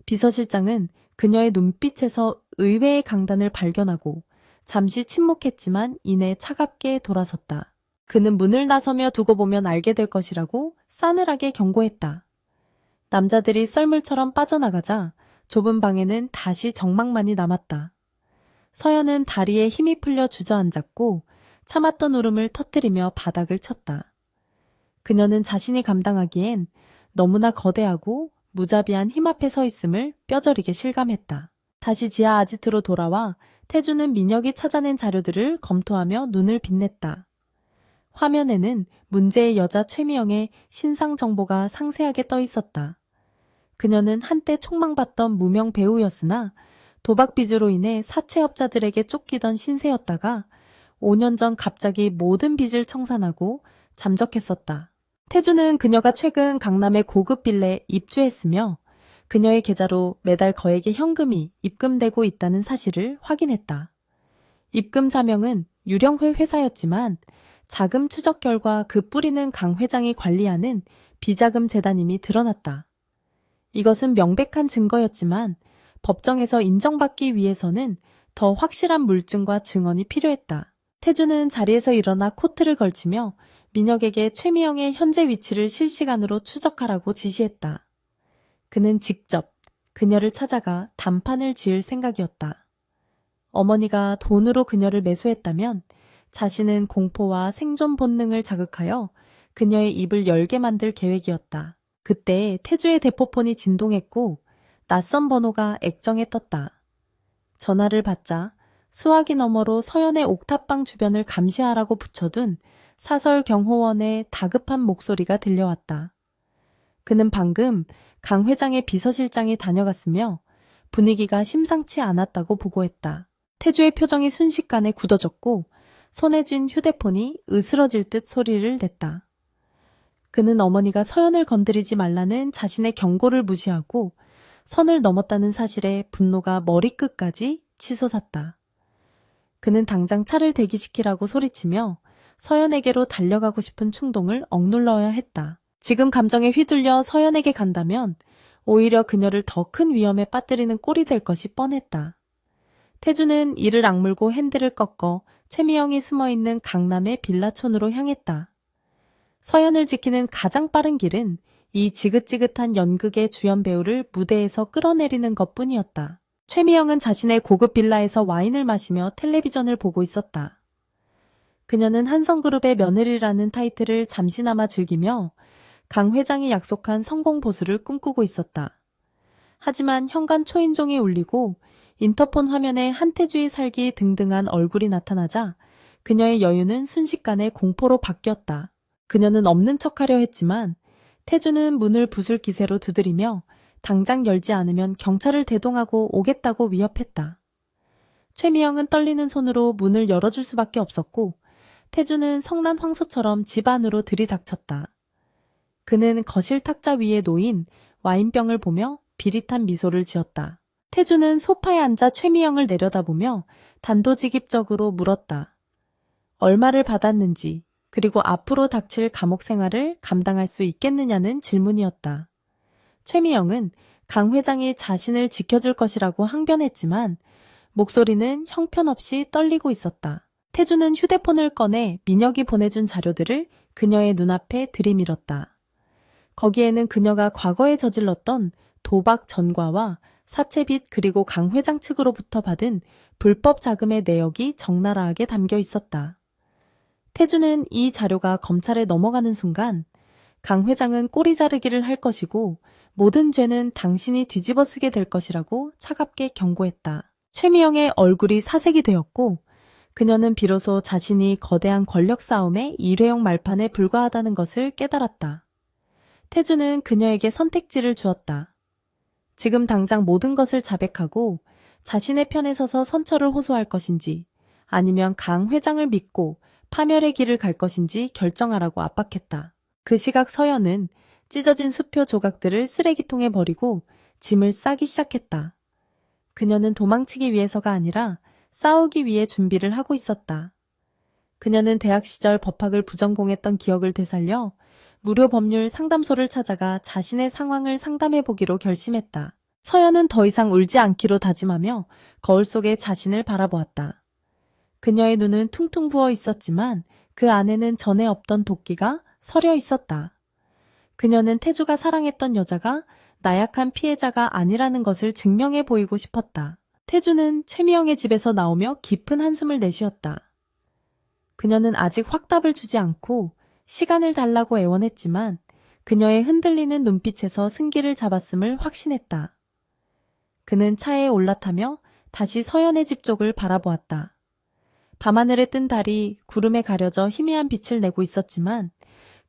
비서실장은 그녀의 눈빛에서 의외의 강단을 발견하고 잠시 침묵했지만 이내 차갑게 돌아섰다. 그는 문을 나서며 두고 보면 알게 될 것이라고 싸늘하게 경고했다. 남자들이 썰물처럼 빠져나가자 좁은 방에는 다시 정막만이 남았다. 서연은 다리에 힘이 풀려 주저앉았고 참았던 울음을 터뜨리며 바닥을 쳤다. 그녀는 자신이 감당하기엔 너무나 거대하고 무자비한 힘 앞에 서 있음을 뼈저리게 실감했다. 다시 지하 아지트로 돌아와 태주는 민혁이 찾아낸 자료들을 검토하며 눈을 빛냈다. 화면에는 문제의 여자 최미영의 신상 정보가 상세하게 떠 있었다. 그녀는 한때 촉망받던 무명 배우였으나 도박 빚으로 인해 사채업자들에게 쫓기던 신세였다가 5년 전 갑자기 모든 빚을 청산하고 잠적했었다. 태주는 그녀가 최근 강남의 고급 빌라에 입주했으며 그녀의 계좌로 매달 거액의 현금이 입금되고 있다는 사실을 확인했다. 입금 자명은 유령회 회사였지만 자금 추적 결과 그 뿌리는 강 회장이 관리하는 비자금 재단임이 드러났다. 이것은 명백한 증거였지만 법정에서 인정받기 위해서는 더 확실한 물증과 증언이 필요했다. 태주는 자리에서 일어나 코트를 걸치며 민혁에게 최미영의 현재 위치를 실시간으로 추적하라고 지시했다. 그는 직접 그녀를 찾아가 단판을 지을 생각이었다. 어머니가 돈으로 그녀를 매수했다면 자신은 공포와 생존 본능을 자극하여 그녀의 입을 열게 만들 계획이었다. 그때 태주의 대포폰이 진동했고 낯선 번호가 액정에 떴다. 전화를 받자 수화기 너머로 서연의 옥탑방 주변을 감시하라고 붙여둔 사설 경호원의 다급한 목소리가 들려왔다. 그는 방금 강 회장의 비서실장이 다녀갔으며 분위기가 심상치 않았다고 보고했다. 태주의 표정이 순식간에 굳어졌고 손에 쥔 휴대폰이 으스러질 듯 소리를 냈다. 그는 어머니가 서연을 건드리지 말라는 자신의 경고를 무시하고 선을 넘었다는 사실에 분노가 머리끝까지 치솟았다. 그는 당장 차를 대기시키라고 소리치며 서연에게로 달려가고 싶은 충동을 억눌러야 했다. 지금 감정에 휘둘려 서연에게 간다면 오히려 그녀를 더 큰 위험에 빠뜨리는 꼴이 될 것이 뻔했다. 태주는 이를 악물고 핸들을 꺾어 최미영이 숨어있는 강남의 빌라촌으로 향했다. 서연을 지키는 가장 빠른 길은 이 지긋지긋한 연극의 주연 배우를 무대에서 끌어내리는 것뿐이었다. 최미영은 자신의 고급 빌라에서 와인을 마시며 텔레비전을 보고 있었다. 그녀는 한성그룹의 며느리라는 타이틀을 잠시나마 즐기며 강 회장이 약속한 성공 보수를 꿈꾸고 있었다. 하지만 현관 초인종이 울리고 인터폰 화면에 한태주의 살기 등등한 얼굴이 나타나자 그녀의 여유는 순식간에 공포로 바뀌었다. 그녀는 없는 척하려 했지만 태주는 문을 부술 기세로 두드리며 당장 열지 않으면 경찰을 대동하고 오겠다고 위협했다. 최미영은 떨리는 손으로 문을 열어줄 수밖에 없었고 태주는 성난 황소처럼 집 안으로 들이닥쳤다. 그는 거실 탁자 위에 놓인 와인병을 보며 비릿한 미소를 지었다. 태주는 소파에 앉아 최미영을 내려다보며 단도직입적으로 물었다. 얼마를 받았는지, 그리고 앞으로 닥칠 감옥 생활을 감당할 수 있겠느냐는 질문이었다. 최미영은 강 회장이 자신을 지켜줄 것이라고 항변했지만 목소리는 형편없이 떨리고 있었다. 태주는 휴대폰을 꺼내 민혁이 보내준 자료들을 그녀의 눈앞에 들이밀었다. 거기에는 그녀가 과거에 저질렀던 도박 전과와 사채빚 그리고 강 회장 측으로부터 받은 불법 자금의 내역이 적나라하게 담겨 있었다. 태주는 이 자료가 검찰에 넘어가는 순간 강 회장은 꼬리 자르기를 할 것이고 모든 죄는 당신이 뒤집어 쓰게 될 것이라고 차갑게 경고했다. 최미영의 얼굴이 사색이 되었고 그녀는 비로소 자신이 거대한 권력 싸움의 일회용 말판에 불과하다는 것을 깨달았다. 태주는 그녀에게 선택지를 주었다. 지금 당장 모든 것을 자백하고 자신의 편에 서서 선처를 호소할 것인지 아니면 강 회장을 믿고 파멸의 길을 갈 것인지 결정하라고 압박했다. 그 시각 서연은 찢어진 수표 조각들을 쓰레기통에 버리고 짐을 싸기 시작했다. 그녀는 도망치기 위해서가 아니라 싸우기 위해 준비를 하고 있었다. 그녀는 대학 시절 법학을 부전공했던 기억을 되살려 무료 법률 상담소를 찾아가 자신의 상황을 상담해보기로 결심했다. 서연은 더 이상 울지 않기로 다짐하며 거울 속에 자신을 바라보았다. 그녀의 눈은 퉁퉁 부어 있었지만 그 안에는 전에 없던 도끼가 서려 있었다. 그녀는 태주가 사랑했던 여자가 나약한 피해자가 아니라는 것을 증명해 보이고 싶었다. 태주는 최미영의 집에서 나오며 깊은 한숨을 내쉬었다. 그녀는 아직 확답을 주지 않고 시간을 달라고 애원했지만 그녀의 흔들리는 눈빛에서 승기를 잡았음을 확신했다. 그는 차에 올라타며 다시 서연의 집 쪽을 바라보았다. 밤하늘에 뜬 달이 구름에 가려져 희미한 빛을 내고 있었지만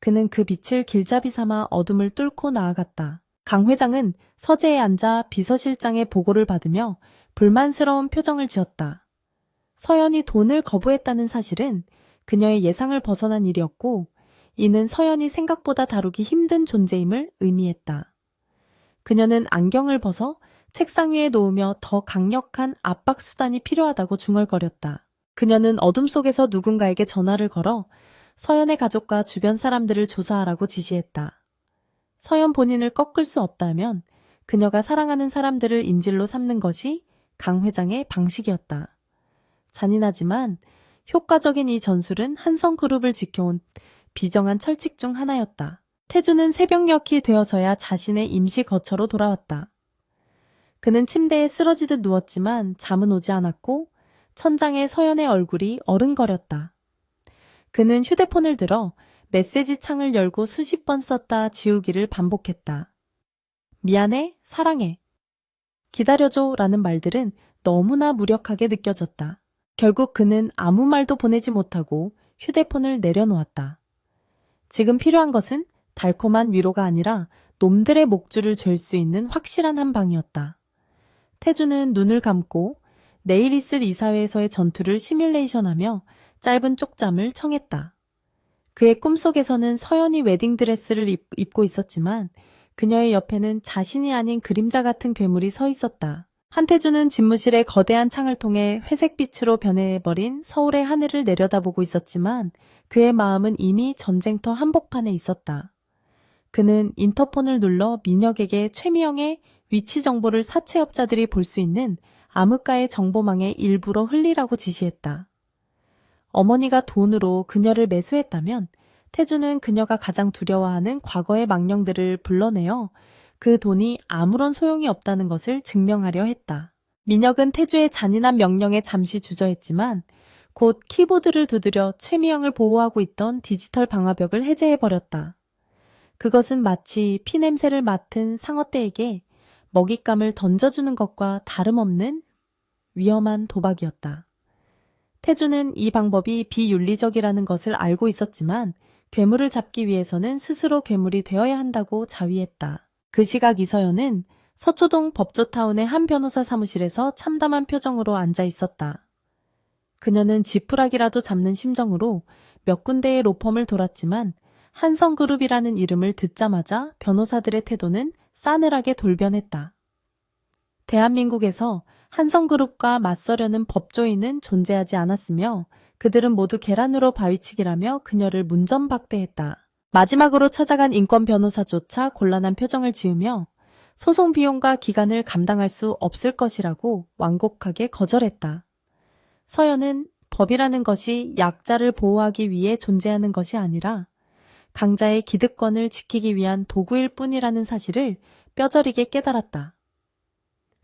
그는 그 빛을 길잡이 삼아 어둠을 뚫고 나아갔다. 강 회장은 서재에 앉아 비서실장의 보고를 받으며 불만스러운 표정을 지었다. 서연이 돈을 거부했다는 사실은 그녀의 예상을 벗어난 일이었고 이는 서연이 생각보다 다루기 힘든 존재임을 의미했다. 그녀는 안경을 벗어 책상 위에 놓으며 더 강력한 압박 수단이 필요하다고 중얼거렸다. 그녀는 어둠 속에서 누군가에게 전화를 걸어 서연의 가족과 주변 사람들을 조사하라고 지시했다. 서연 본인을 꺾을 수 없다면 그녀가 사랑하는 사람들을 인질로 삼는 것이 강 회장의 방식이었다. 잔인하지만 효과적인 이 전술은 한성그룹을 지켜온 비정한 철칙 중 하나였다. 태주는 새벽녘이 되어서야 자신의 임시 거처로 돌아왔다. 그는 침대에 쓰러지듯 누웠지만 잠은 오지 않았고 천장에 서연의 얼굴이 어른거렸다. 그는 휴대폰을 들어 메시지 창을 열고 수십 번 썼다 지우기를 반복했다. 미안해, 사랑해, 기다려줘 라는 말들은 너무나 무력하게 느껴졌다. 결국 그는 아무 말도 보내지 못하고 휴대폰을 내려놓았다. 지금 필요한 것은 달콤한 위로가 아니라 놈들의 목줄을 쥘 수 있는 확실한 한 방이었다. 태주는 눈을 감고 내일 있을 이사회에서의 전투를 시뮬레이션하며 짧은 쪽잠을 청했다. 그의 꿈속에서는 서연이 웨딩드레스를 입고 있었지만 그녀의 옆에는 자신이 아닌 그림자 같은 괴물이 서 있었다. 한태주는 집무실의 거대한 창을 통해 회색빛으로 변해버린 서울의 하늘을 내려다보고 있었지만 그의 마음은 이미 전쟁터 한복판에 있었다. 그는 인터폰을 눌러 민혁에게 최미영의 위치 정보를 사채업자들이 볼 수 있는 암흑가의 정보망에 일부러 흘리라고 지시했다. 어머니가 돈으로 그녀를 매수했다면 태주는 그녀가 가장 두려워하는 과거의 망령들을 불러내어 그 돈이 아무런 소용이 없다는 것을 증명하려 했다. 민혁은 태주의 잔인한 명령에 잠시 주저했지만 곧 키보드를 두드려 최미영을 보호하고 있던 디지털 방화벽을 해제해버렸다. 그것은 마치 피냄새를 맡은 상어떼에게 먹잇감을 던져주는 것과 다름없는 위험한 도박이었다. 태주는 이 방법이 비윤리적이라는 것을 알고 있었지만 괴물을 잡기 위해서는 스스로 괴물이 되어야 한다고 자위했다. 그 시각 이서연은 서초동 법조타운의 한 변호사 사무실에서 참담한 표정으로 앉아 있었다. 그녀는 지푸라기라도 잡는 심정으로 몇 군데의 로펌을 돌았지만 한성그룹이라는 이름을 듣자마자 변호사들의 태도는 싸늘하게 돌변했다. 대한민국에서 한성그룹과 맞서려는 법조인은 존재하지 않았으며 그들은 모두 계란으로 바위치기라며 그녀를 문전박대했다. 마지막으로 찾아간 인권 변호사조차 곤란한 표정을 지으며 소송 비용과 기간을 감당할 수 없을 것이라고 완곡하게 거절했다. 서연은 법이라는 것이 약자를 보호하기 위해 존재하는 것이 아니라 강자의 기득권을 지키기 위한 도구일 뿐이라는 사실을 뼈저리게 깨달았다.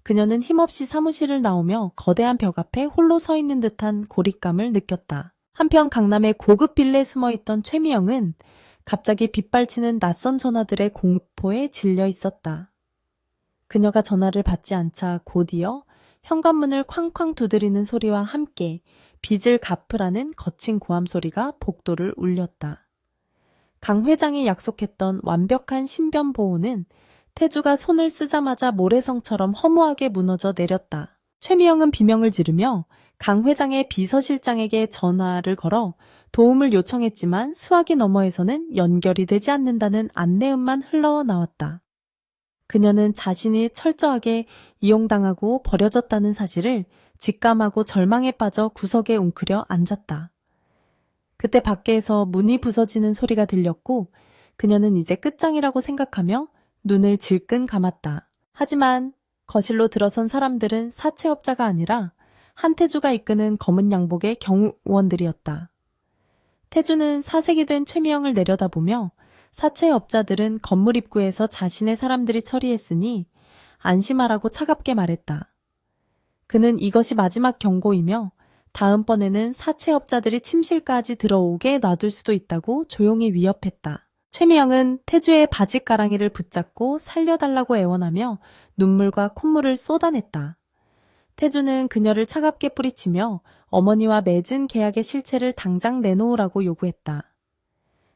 그녀는 힘없이 사무실을 나오며 거대한 벽 앞에 홀로 서 있는 듯한 고립감을 느꼈다. 한편 강남의 고급 빌레에 숨어있던 최미영은 갑자기 빗발치는 낯선 전화들의 공포에 질려 있었다. 그녀가 전화를 받지 않자 곧이어 현관문을 쾅쾅 두드리는 소리와 함께 빚을 갚으라는 거친 고함 소리가 복도를 울렸다. 강 회장이 약속했던 완벽한 신변 보호는 태주가 손을 쓰자마자 모래성처럼 허무하게 무너져 내렸다. 최미영은 비명을 지르며 강 회장의 비서실장에게 전화를 걸어 도움을 요청했지만 수화기 너머에서는 연결이 되지 않는다는 안내음만 흘러나왔다. 그녀는 자신이 철저하게 이용당하고 버려졌다는 사실을 직감하고 절망에 빠져 구석에 웅크려 앉았다. 그때 밖에서 문이 부서지는 소리가 들렸고 그녀는 이제 끝장이라고 생각하며 눈을 질끈 감았다. 하지만 거실로 들어선 사람들은 사채업자가 아니라 한태주가 이끄는 검은 양복의 경호원들이었다. 태주는 사색이 된 최미영을 내려다보며 사채업자들은 건물 입구에서 자신의 사람들이 처리했으니 안심하라고 차갑게 말했다. 그는 이것이 마지막 경고이며 다음번에는 사채업자들이 침실까지 들어오게 놔둘 수도 있다고 조용히 위협했다. 최미영은 태주의 바짓가랑이를 붙잡고 살려달라고 애원하며 눈물과 콧물을 쏟아냈다. 태주는 그녀를 차갑게 뿌리치며 어머니와 맺은 계약의 실체를 당장 내놓으라고 요구했다.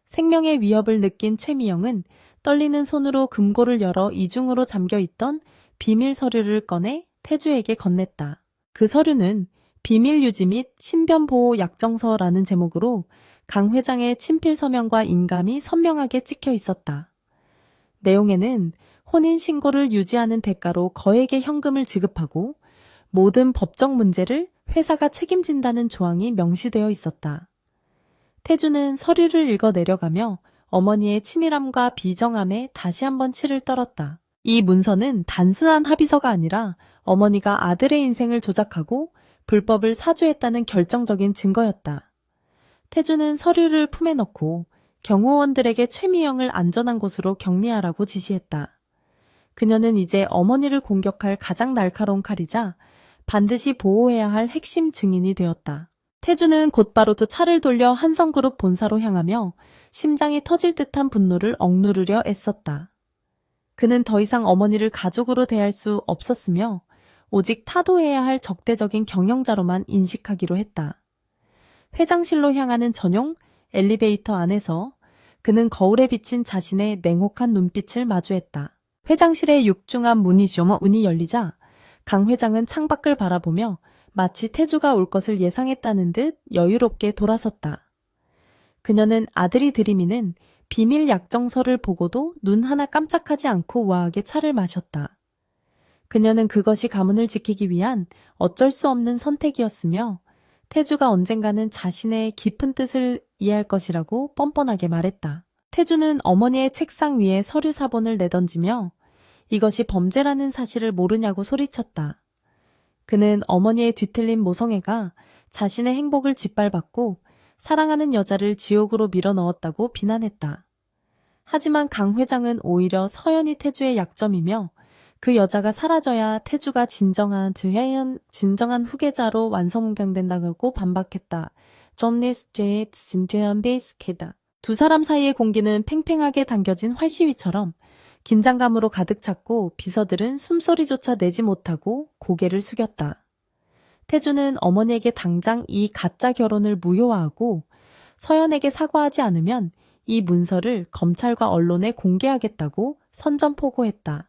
생명의 위협을 느낀 최미영은 떨리는 손으로 금고를 열어 이중으로 잠겨있던 비밀 서류를 꺼내 태주에게 건넸다. 그 서류는 비밀 유지 및 신변보호 약정서라는 제목으로 강 회장의 친필 서명과 인감이 선명하게 찍혀 있었다. 내용에는 혼인신고를 유지하는 대가로 거액의 현금을 지급하고 모든 법적 문제를 회사가 책임진다는 조항이 명시되어 있었다. 태주는 서류를 읽어 내려가며 어머니의 치밀함과 비정함에 다시 한번 치를 떨었다. 이 문서는 단순한 합의서가 아니라 어머니가 아들의 인생을 조작하고 불법을 사주했다는 결정적인 증거였다. 태주는 서류를 품에 넣고 경호원들에게 최미영을 안전한 곳으로 격리하라고 지시했다. 그녀는 이제 어머니를 공격할 가장 날카로운 칼이자 반드시 보호해야 할 핵심 증인이 되었다. 태주는 곧바로 차를 돌려 한성그룹 본사로 향하며 심장이 터질 듯한 분노를 억누르려 애썼다. 그는 더 이상 어머니를 가족으로 대할 수 없었으며 오직 타도해야 할 적대적인 경영자로만 인식하기로 했다. 회장실로 향하는 전용 엘리베이터 안에서 그는 거울에 비친 자신의 냉혹한 눈빛을 마주했다. 회장실의 육중한 문이 열리자 강 회장은 창밖을 바라보며 마치 태주가 올 것을 예상했다는 듯 여유롭게 돌아섰다. 그녀는 아들이 들이미는 비밀 약정서를 보고도 눈 하나 깜짝하지 않고 우아하게 차를 마셨다. 그녀는 그것이 가문을 지키기 위한 어쩔 수 없는 선택이었으며 태주가 언젠가는 자신의 깊은 뜻을 이해할 것이라고 뻔뻔하게 말했다. 태주는 어머니의 책상 위에 서류 사본을 내던지며 이것이 범죄라는 사실을 모르냐고 소리쳤다. 그는 어머니의 뒤틀린 모성애가 자신의 행복을 짓밟았고 사랑하는 여자를 지옥으로 밀어넣었다고 비난했다. 하지만 강 회장은 오히려 서연이 태주의 약점이며 그 여자가 사라져야 태주가 진정한 후계자로 완성된다고 반박했다. 점리스 제이트 진지한 베이스케다. 두 사람 사이의 공기는 팽팽하게 당겨진 활시위처럼 긴장감으로 가득 찼고 비서들은 숨소리조차 내지 못하고 고개를 숙였다. 태주는 어머니에게 당장 이 가짜 결혼을 무효화하고 서연에게 사과하지 않으면 이 문서를 검찰과 언론에 공개하겠다고 선전포고했다.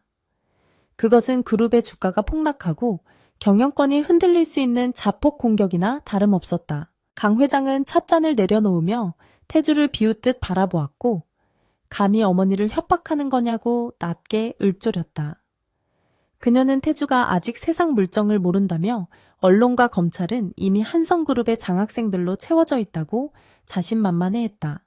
그것은 그룹의 주가가 폭락하고 경영권이 흔들릴 수 있는 자폭 공격이나 다름없었다. 강 회장은 찻잔을 내려놓으며 태주를 비웃듯 바라보았고 감히 어머니를 협박하는 거냐고 낮게 읊조렸다. 그녀는 태주가 아직 세상 물정을 모른다며 언론과 검찰은 이미 한성그룹의 장학생들로 채워져 있다고 자신만만해했다.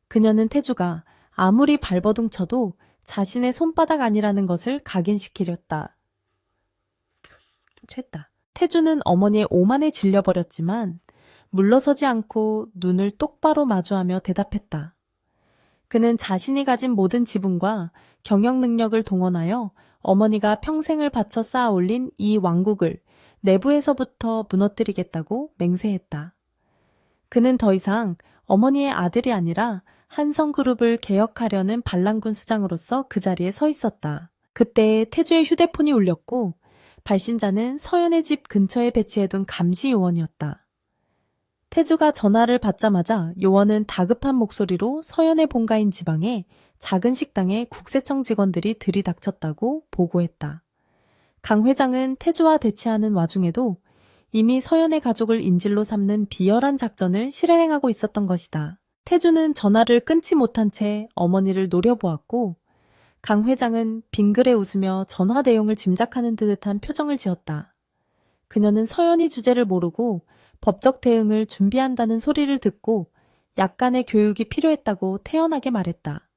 그녀는 태주가 아무리 발버둥 쳐도 자신의 손바닥 아니라는 것을 각인시키렸다. 태주는 어머니의 오만에 질려버렸지만 물러서지 않고 눈을 똑바로 마주하며 대답했다. 그는 자신이 가진 모든 지분과 경영 능력을 동원하여 어머니가 평생을 바쳐 쌓아 올린 이 왕국을 내부에서부터 무너뜨리겠다고 맹세했다. 그는 더 이상 어머니의 아들이 아니라 한성그룹을 개혁하려는 반란군 수장으로서 그 자리에 서 있었다. 그때 태주의 휴대폰이 울렸고 발신자는 서연의 집 근처에 배치해둔 감시 요원이었다. 태주가 전화를 받자마자 요원은 다급한 목소리로 서연의 본가인 지방에 작은 식당에 국세청 직원들이 들이닥쳤다고 보고했다. 강 회장은 태주와 대치하는 와중에도 이미 서연의 가족을 인질로 삼는 비열한 작전을 실행하고 있었던 것이다. 태주는 전화를 끊지 못한 채 어머니를 노려보았고 강 회장은 빙그레 웃으며 전화 내용을 짐작하는 듯한 표정을 지었다. 그녀는 서연이 주제를 모르고 법적 대응을 준비한다는 소리를 듣고 약간의 교육이 필요했다고 태연하게 말했다.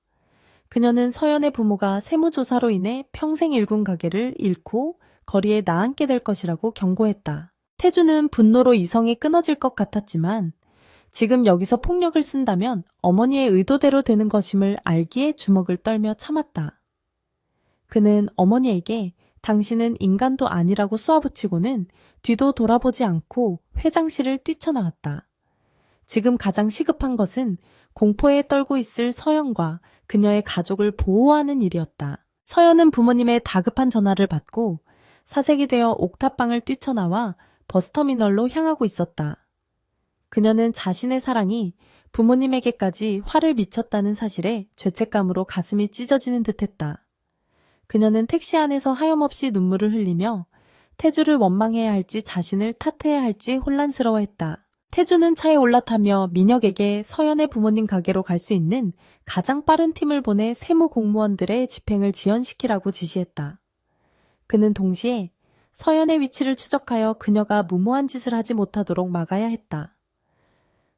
그녀는 서연의 부모가 세무조사로 인해 평생 일군 가게를 잃고 거리에 나앉게 될 것이라고 경고했다. 태주는 분노로 이성이 끊어질 것 같았지만 지금 여기서 폭력을 쓴다면 어머니의 의도대로 되는 것임을 알기에 주먹을 떨며 참았다. 그는 어머니에게 당신은 인간도 아니라고 쏘아붙이고는 뒤도 돌아보지 않고 회장실을 뛰쳐나왔다. 지금 가장 시급한 것은 공포에 떨고 있을 서연과 그녀의 가족을 보호하는 일이었다. 서연은 부모님의 다급한 전화를 받고 사색이 되어 옥탑방을 뛰쳐나와 버스터미널로 향하고 있었다. 그녀는 자신의 사랑이 부모님에게까지 화를 미쳤다는 사실에 죄책감으로 가슴이 찢어지는 듯했다. 그녀는 택시 안에서 하염없이 눈물을 흘리며 태주를 원망해야 할지 자신을 탓해야 할지 혼란스러워했다. 태주는 차에 올라타며 민혁에게 서연의 부모님 가게로 갈 수 있는 가장 빠른 팀을 보내 세무 공무원들의 집행을 지연시키라고 지시했다. 그는 동시에 서연의 위치를 추적하여 그녀가 무모한 짓을 하지 못하도록 막아야 했다.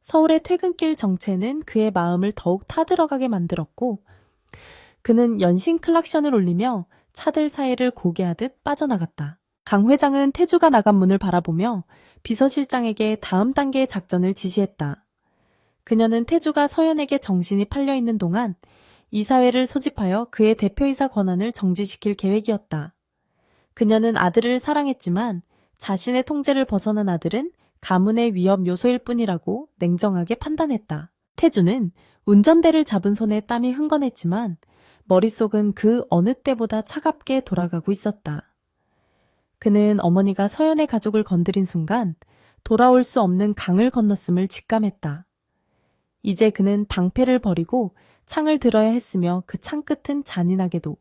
서울의 퇴근길 정체는 그의 마음을 더욱 타들어가게 만들었고 그는 연신 클락션을 울리며 차들 사이를 고개하듯 빠져나갔다. 강 회장은 태주가 나간 문을 바라보며 비서실장에게 다음 단계의 작전을 지시했다. 그녀는 태주가 서연에게 정신이 팔려있는 동안 이사회를 소집하여 그의 대표이사 권한을 정지시킬 계획이었다. 그녀는 아들을 사랑했지만 자신의 통제를 벗어난 아들은 가문의 위협 요소일 뿐이라고 냉정하게 판단했다. 태주는 운전대를 잡은 손에 땀이 흥건했지만 머릿속은 그 어느 때보다 차갑게 돌아가고 있었다. 그는 어머니가 서연의 가족을 건드린 순간 돌아올 수 없는 강을 건넜음을 직감했다. 이제 그는 방패를 버리고 창을 들어야 했으며 그 창 끝은 잔인하게도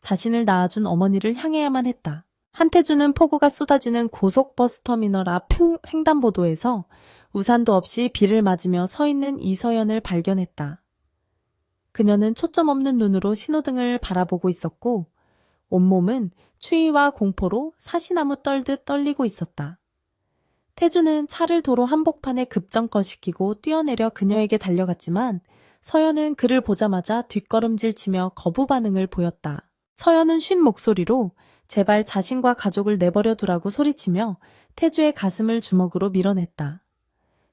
자신을 낳아준 어머니를 향해야만 했다. 한태주는 폭우가 쏟아지는 고속버스 터미널 앞 횡단보도에서 우산도 없이 비를 맞으며 서 있는 이서연을 발견했다. 그녀는 초점 없는 눈으로 신호등을 바라보고 있었고 온몸은 추위와 공포로 사시나무 떨듯 떨리고 있었다. 태주는 차를 도로 한복판에 급정거시키고 뛰어내려 그녀에게 달려갔지만 서연은 그를 보자마자 뒷걸음질치며 거부 반응을 보였다. 서연은 쉰 목소리로 제발 자신과 가족을 내버려 두라고 소리치며 태주의 가슴을 주먹으로 밀어냈다.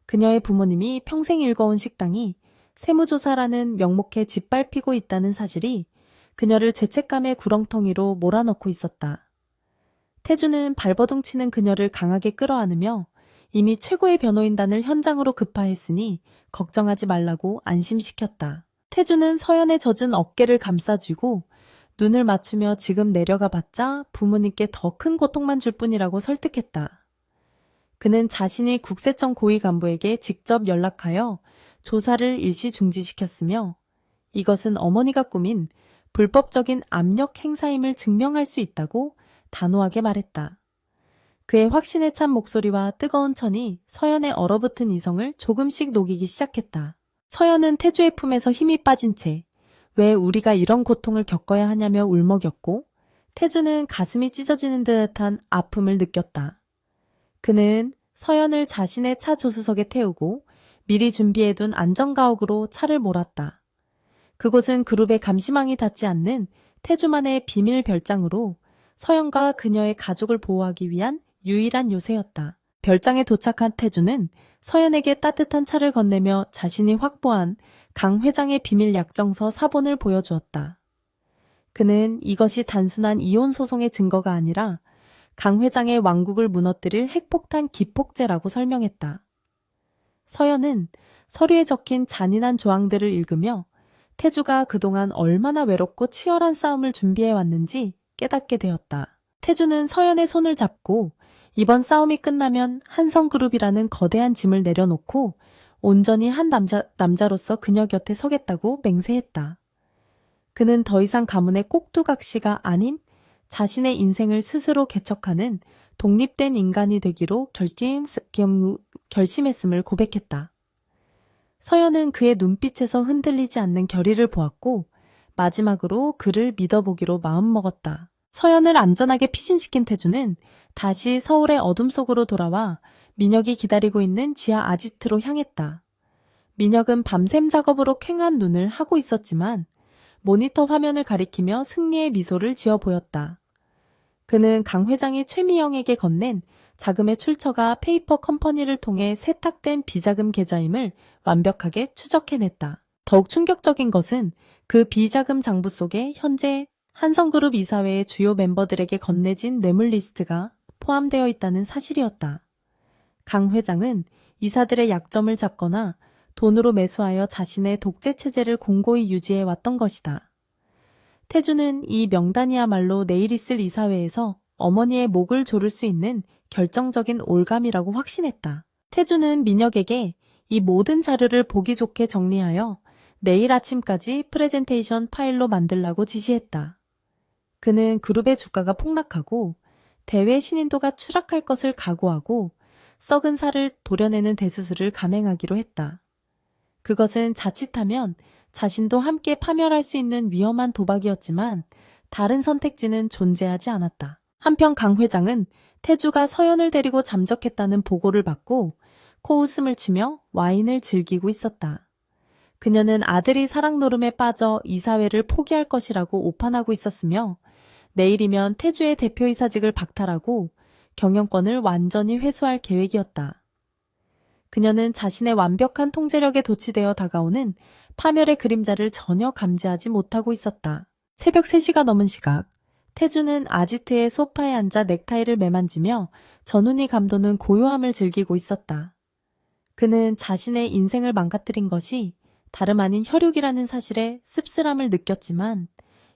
그녀의 부모님이 평생 일궈온 식당이 세무조사라는 명목에 짓밟히고 있다는 사실이 그녀를 죄책감의 구렁텅이로 몰아넣고 있었다. 태주는 발버둥 치는 그녀를 강하게 끌어안으며 이미 최고의 변호인단을 현장으로 급파했으니 걱정하지 말라고 안심시켰다. 태주는 서연의 젖은 어깨를 감싸쥐고 눈을 맞추며 지금 내려가 봤자 부모님께 더 큰 고통만 줄 뿐이라고 설득했다. 그는 자신이 국세청 고위 간부에게 직접 연락하여 조사를 일시 중지시켰으며 이것은 어머니가 꾸민 불법적인 압력 행사임을 증명할 수 있다고 단호하게 말했다. 그의 확신에 찬 목소리와 뜨거운 천이 서연의 얼어붙은 이성을 조금씩 녹이기 시작했다. 서연은 태주의 품에서 힘이 빠진 채 왜 우리가 이런 고통을 겪어야 하냐며 울먹였고 태주는 가슴이 찢어지는 듯한 아픔을 느꼈다. 그는 서연을 자신의 차 조수석에 태우고 미리 준비해둔 안전가옥으로 차를 몰았다. 그곳은 그룹의 감시망이 닿지 않는 태주만의 비밀 별장으로 서연과 그녀의 가족을 보호하기 위한 유일한 요새였다. 별장에 도착한 태주는 서연에게 따뜻한 차를 건네며 자신이 확보한 강 회장의 비밀 약정서 사본을 보여주었다. 그는 이것이 단순한 이혼 소송의 증거가 아니라 강 회장의 왕국을 무너뜨릴 핵폭탄 기폭제라고 설명했다. 서연은 서류에 적힌 잔인한 조항들을 읽으며 태주가 그동안 얼마나 외롭고 치열한 싸움을 준비해왔는지 깨닫게 되었다. 태주는 서연의 손을 잡고 이번 싸움이 끝나면 한성그룹이라는 거대한 짐을 내려놓고 온전히 한 남자로서 그녀 곁에 서겠다고 맹세했다. 그는 더 이상 가문의 꼭두각시가 아닌 자신의 인생을 스스로 개척하는 독립된 인간이 되기로 결심했음을 고백했다. 서연은 그의 눈빛에서 흔들리지 않는 결의를 보았고 마지막으로 그를 믿어보기로 마음먹었다. 서연을 안전하게 피신시킨 태주는 다시 서울의 어둠 속으로 돌아와 민혁이 기다리고 있는 지하 아지트로 향했다. 민혁은 밤샘 작업으로 퀭한 눈을 하고 있었지만 모니터 화면을 가리키며 승리의 미소를 지어 보였다. 그는 강 회장이 최미영에게 건넨 자금의 출처가 페이퍼 컴퍼니를 통해 세탁된 비자금 계좌임을 완벽하게 추적해냈다. 더욱 충격적인 것은 그 비자금 장부 속에 현재 한성그룹 이사회의 주요 멤버들에게 건네진 뇌물 리스트가 포함되어 있다는 사실이었다. 강 회장은 이사들의 약점을 잡거나 돈으로 매수하여 자신의 독재 체제를 공고히 유지해 왔던 것이다. 태주는 이 명단이야말로 내일 있을 이사회에서 어머니의 목을 조를 수 있는 결정적인 올감이라고 확신했다. 태주는 민혁에게 이 모든 자료를 보기 좋게 정리하여 내일 아침까지 프레젠테이션 파일로 만들라고 지시했다. 그는 그룹의 주가가 폭락하고 대외 신인도가 추락할 것을 각오하고 썩은 살을 도려내는 대수술을 감행하기로 했다. 그것은 자칫하면 자신도 함께 파멸할 수 있는 위험한 도박이었지만 다른 선택지는 존재하지 않았다. 한편 강 회장은 태주가 서연을 데리고 잠적했다는 보고를 받고 코웃음을 치며 와인을 즐기고 있었다. 그녀는 아들이 사랑 노름에 빠져 이사회를 포기할 것이라고 오판하고 있었으며 내일이면 태주의 대표이사직을 박탈하고 경영권을 완전히 회수할 계획이었다. 그녀는 자신의 완벽한 통제력에 도취되어 다가오는 파멸의 그림자를 전혀 감지하지 못하고 있었다. 새벽 3시가 넘은 시각, 태주는 아지트의 소파에 앉아 넥타이를 매만지며 전운이 감도는 고요함을 즐기고 있었다. 그는 자신의 인생을 망가뜨린 것이 다름 아닌 혈육이라는 사실에 씁쓸함을 느꼈지만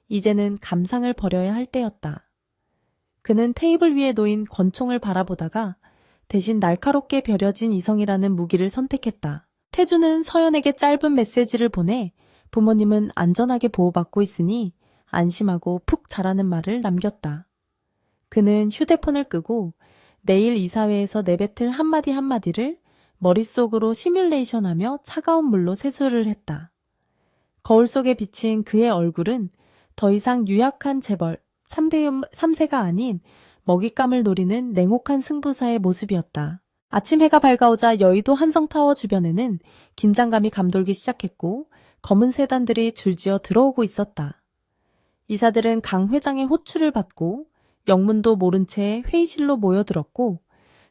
이제는 감상을 버려야 할 때였다. 그는 테이블 위에 놓인 권총을 바라보다가 대신 날카롭게 벼려진 이성이라는 무기를 선택했다. 태주는 서연에게 짧은 메시지를 보내 부모님은 안전하게 보호받고 있으니 안심하고 푹 자라는 말을 남겼다. 그는 휴대폰을 끄고 내일 이사회에서 내뱉을 한마디 한마디를 머릿속으로 시뮬레이션하며 차가운 물로 세수를 했다. 거울 속에 비친 그의 얼굴은 더 이상 유약한 재벌, 3세가 아닌 먹잇감을 노리는 냉혹한 승부사의 모습이었다. 아침 해가 밝아오자 여의도 한성타워 주변에는 긴장감이 감돌기 시작했고 검은 세단들이 줄지어 들어오고 있었다. 이사들은 강 회장의 호출을 받고 영문도 모른 채 회의실로 모여들었고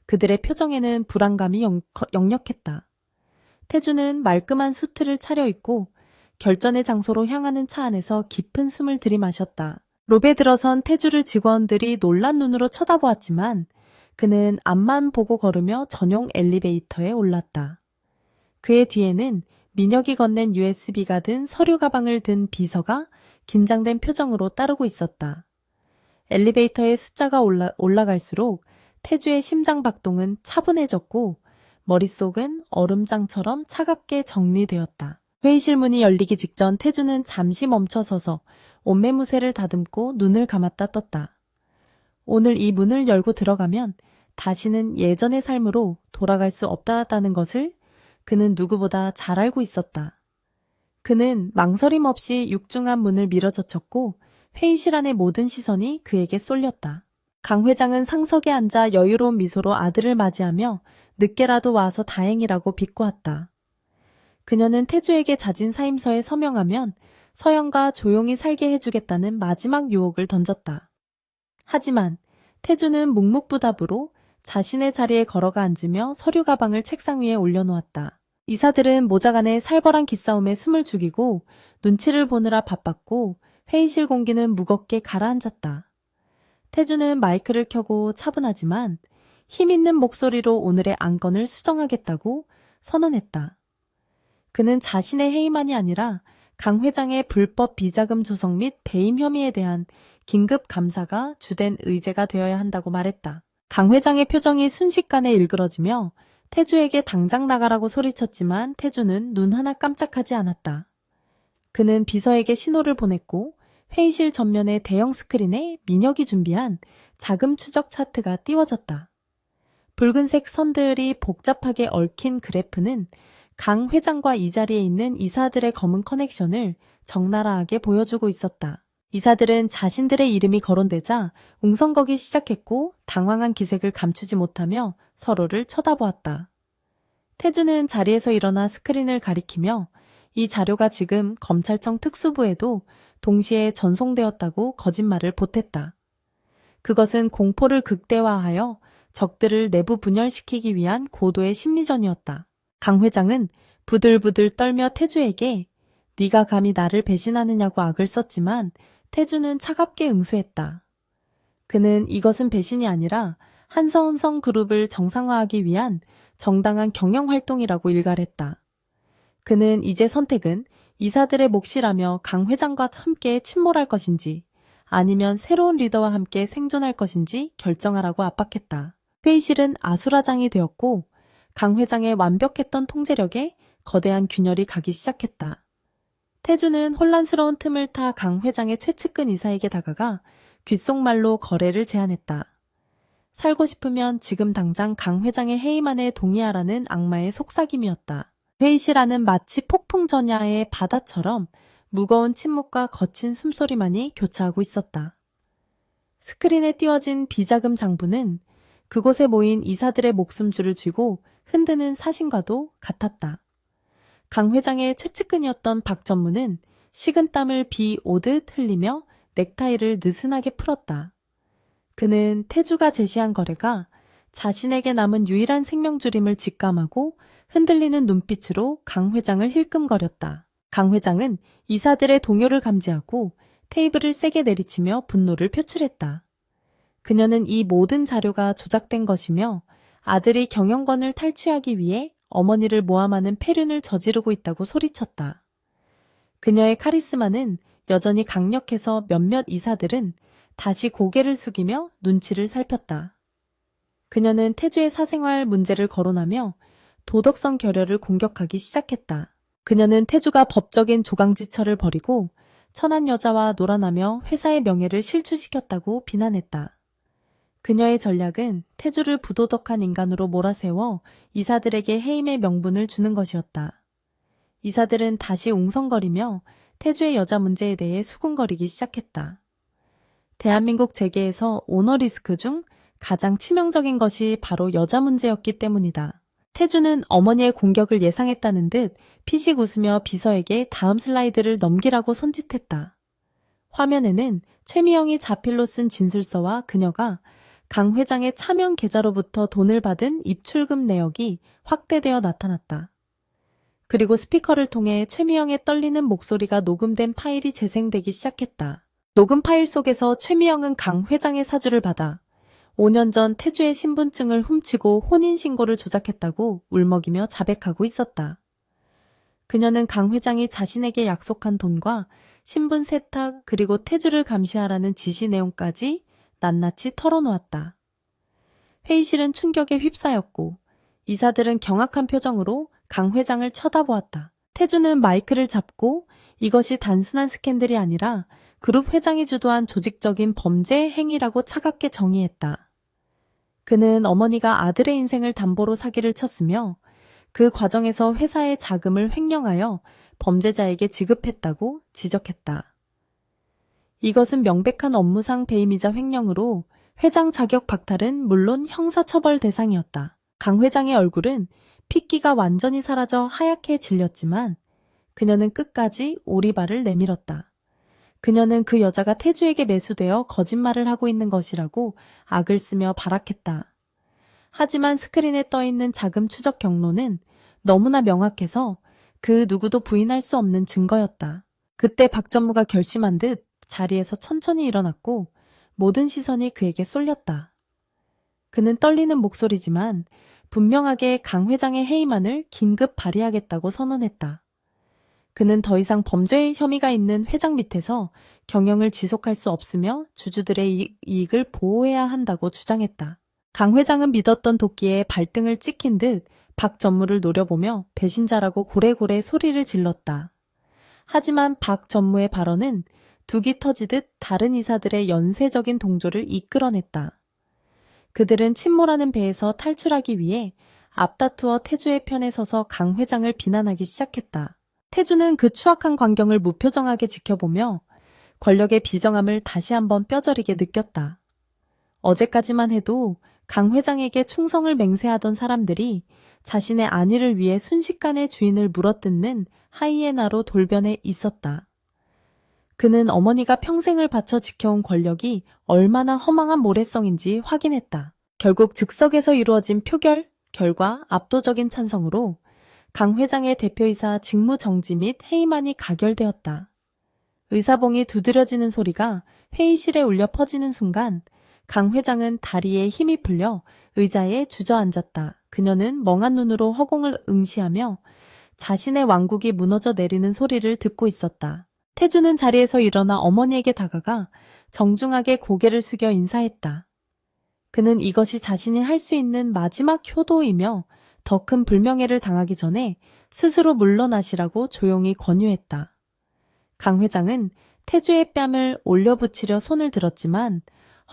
그들의 표정에는 불안감이 역력했다. 태주는 말끔한 수트를 차려입고 결전의 장소로 향하는 차 안에서 깊은 숨을 들이마셨다. 롭에 들어선 태주를 직원들이 놀란 눈으로 쳐다보았지만 그는 앞만 보고 걸으며 전용 엘리베이터에 올랐다. 그의 뒤에는 민혁이 건넨 USB가 든 서류 가방을 든 비서가 긴장된 표정으로 따르고 있었다. 엘리베이터의 숫자가 올라갈수록 태주의 심장 박동은 차분해졌고 머릿속은 얼음장처럼 차갑게 정리되었다. 회의실 문이 열리기 직전 태주는 잠시 멈춰서서 옷매무새를 다듬고 눈을 감았다 떴다. 오늘 이 문을 열고 들어가면 다시는 예전의 삶으로 돌아갈 수 없다는 것을 그는 누구보다 잘 알고 있었다. 그는 망설임 없이 육중한 문을 밀어젖혔고 회의실 안의 모든 시선이 그에게 쏠렸다. 강 회장은 상석에 앉아 여유로운 미소로 아들을 맞이하며 늦게라도 와서 다행이라고 비꼬았다. 그녀는 태주에게 자진 사임서에 서명하면 서영과 조용히 살게 해주겠다는 마지막 유혹을 던졌다. 하지만 태주는 묵묵부답으로 자신의 자리에 걸어가 앉으며 서류 가방을 책상 위에 올려놓았다. 이사들은 모자간의 살벌한 기싸움에 숨을 죽이고 눈치를 보느라 바빴고 회의실 공기는 무겁게 가라앉았다. 태주는 마이크를 켜고 차분하지만 힘있는 목소리로 오늘의 안건을 수정하겠다고 선언했다. 그는 자신의 해임만이 아니라 강 회장의 불법 비자금 조성 및 배임 혐의에 대한 긴급 감사가 주된 의제가 되어야 한다고 말했다. 강 회장의 표정이 순식간에 일그러지며 태주에게 당장 나가라고 소리쳤지만 태주는 눈 하나 깜짝하지 않았다. 그는 비서에게 신호를 보냈고 회의실 전면의 대형 스크린에 민혁이 준비한 자금 추적 차트가 띄워졌다. 붉은색 선들이 복잡하게 얽힌 그래프는 강 회장과 이 자리에 있는 이사들의 검은 커넥션을 적나라하게 보여주고 있었다. 이사들은 자신들의 이름이 거론되자 웅성거기 시작했고 당황한 기색을 감추지 못하며 서로를 쳐다보았다. 태주는 자리에서 일어나 스크린을 가리키며 이 자료가 지금 검찰청 특수부에도 동시에 전송되었다고 거짓말을 보탰다. 그것은 공포를 극대화하여 적들을 내부 분열시키기 위한 고도의 심리전이었다. 강 회장은 부들부들 떨며 태주에게 네가 감히 나를 배신하느냐고 악을 썼지만 태주는 차갑게 응수했다. 그는 이것은 배신이 아니라 한성성 그룹을 정상화하기 위한 정당한 경영활동이라고 일갈했다. 그는 이제 선택은 이사들의 몫이라며 강 회장과 함께 침몰할 것인지 아니면 새로운 리더와 함께 생존할 것인지 결정하라고 압박했다. 회의실은 아수라장이 되었고 강 회장의 완벽했던 통제력에 거대한 균열이 가기 시작했다. 태주는 혼란스러운 틈을 타 강 회장의 최측근 이사에게 다가가 귓속말로 거래를 제안했다. 살고 싶으면 지금 당장 강 회장의 해임안에 동의하라는 악마의 속삭임이었다. 회의실 안은 마치 폭풍 전야의 바다처럼 무거운 침묵과 거친 숨소리만이 교차하고 있었다. 스크린에 띄워진 비자금 장부는 그곳에 모인 이사들의 목숨줄을 쥐고 흔드는 사신과도 같았다. 강 회장의 최측근이었던 박 전무는 식은땀을 비 오듯 흘리며 넥타이를 느슨하게 풀었다. 그는 태주가 제시한 거래가 자신에게 남은 유일한 생명줄임을 직감하고 흔들리는 눈빛으로 강 회장을 힐끔거렸다. 강 회장은 이사들의 동요를 감지하고 테이블을 세게 내리치며 분노를 표출했다. 그녀는 이 모든 자료가 조작된 것이며 아들이 경영권을 탈취하기 위해 어머니를 모함하는 폐륜을 저지르고 있다고 소리쳤다. 그녀의 카리스마는 여전히 강력해서 몇몇 이사들은 다시 고개를 숙이며 눈치를 살폈다. 그녀는 태주의 사생활 문제를 거론하며 도덕성 결여를 공격하기 시작했다. 그녀는 태주가 법적인 조강지처를 벌이고 천한 여자와 놀아나며 회사의 명예를 실추시켰다고 비난했다. 그녀의 전략은 태주를 부도덕한 인간으로 몰아세워 이사들에게 해임의 명분을 주는 것이었다. 이사들은 다시 웅성거리며 태주의 여자 문제에 대해 수군거리기 시작했다. 대한민국 재계에서 오너 리스크 중 가장 치명적인 것이 바로 여자 문제였기 때문이다. 태주는 어머니의 공격을 예상했다는 듯 피식 웃으며 비서에게 다음 슬라이드를 넘기라고 손짓했다. 화면에는 최미영이 자필로 쓴 진술서와 그녀가 강 회장의 차명 계좌로부터 돈을 받은 입출금 내역이 확대되어 나타났다. 그리고 스피커를 통해 최미영의 떨리는 목소리가 녹음된 파일이 재생되기 시작했다. 녹음 파일 속에서 최미영은 강 회장의 사주를 받아 5년 전 태주의 신분증을 훔치고 혼인신고를 조작했다고 울먹이며 자백하고 있었다. 그녀는 강 회장이 자신에게 약속한 돈과 신분 세탁 그리고 태주를 감시하라는 지시 내용까지 낱낱이 털어놓았다. 회의실은 충격에 휩싸였고 이사들은 경악한 표정으로 강 회장을 쳐다보았다. 태주는 마이크를 잡고 이것이 단순한 스캔들이 아니라 그룹 회장이 주도한 조직적인 범죄 행위라고 차갑게 정의했다. 그는 어머니가 아들의 인생을 담보로 사기를 쳤으며 그 과정에서 회사의 자금을 횡령하여 범죄자에게 지급했다고 지적했다. 이것은 명백한 업무상 배임이자 횡령으로 회장 자격 박탈은 물론 형사처벌 대상이었다. 강 회장의 얼굴은 핏기가 완전히 사라져 하얗게 질렸지만 그녀는 끝까지 오리발을 내밀었다. 그녀는 그 여자가 태주에게 매수되어 거짓말을 하고 있는 것이라고 악을 쓰며 발악했다. 하지만 스크린에 떠있는 자금 추적 경로는 너무나 명확해서 그 누구도 부인할 수 없는 증거였다. 그때 박 전무가 결심한 듯 자리에서 천천히 일어났고 모든 시선이 그에게 쏠렸다. 그는 떨리는 목소리지만 분명하게 강 회장의 해임안을 긴급 발의하겠다고 선언했다. 그는 더 이상 범죄 혐의가 있는 회장 밑에서 경영을 지속할 수 없으며 주주들의 이익을 보호해야 한다고 주장했다. 강 회장은 믿었던 도끼에 발등을 찍힌 듯 박 전무를 노려보며 배신자라고 고래고래 소리를 질렀다. 하지만 박 전무의 발언은 둑이 터지듯 다른 이사들의 연쇄적인 동조를 이끌어냈다. 그들은 침몰하는 배에서 탈출하기 위해 앞다투어 태주의 편에 서서 강 회장을 비난하기 시작했다. 태주는 그 추악한 광경을 무표정하게 지켜보며 권력의 비정함을 다시 한번 뼈저리게 느꼈다. 어제까지만 해도 강 회장에게 충성을 맹세하던 사람들이 자신의 안위를 위해 순식간에 주인을 물어뜯는 하이에나로 돌변해 있었다. 그는 어머니가 평생을 바쳐 지켜온 권력이 얼마나 허망한 모래성인지 확인했다. 결국 즉석에서 이루어진 표결 결과 압도적인 찬성으로 강 회장의 대표이사 직무정지 및 해임안이 가결되었다. 의사봉이 두드려지는 소리가 회의실에 울려 퍼지는 순간 강 회장은 다리에 힘이 풀려 의자에 주저앉았다. 그녀는 멍한 눈으로 허공을 응시하며 자신의 왕국이 무너져 내리는 소리를 듣고 있었다. 태주는 자리에서 일어나 어머니에게 다가가 정중하게 고개를 숙여 인사했다. 그는 이것이 자신이 할 수 있는 마지막 효도이며 더 큰 불명예를 당하기 전에 스스로 물러나시라고 조용히 권유했다. 강 회장은 태주의 뺨을 올려붙이려 손을 들었지만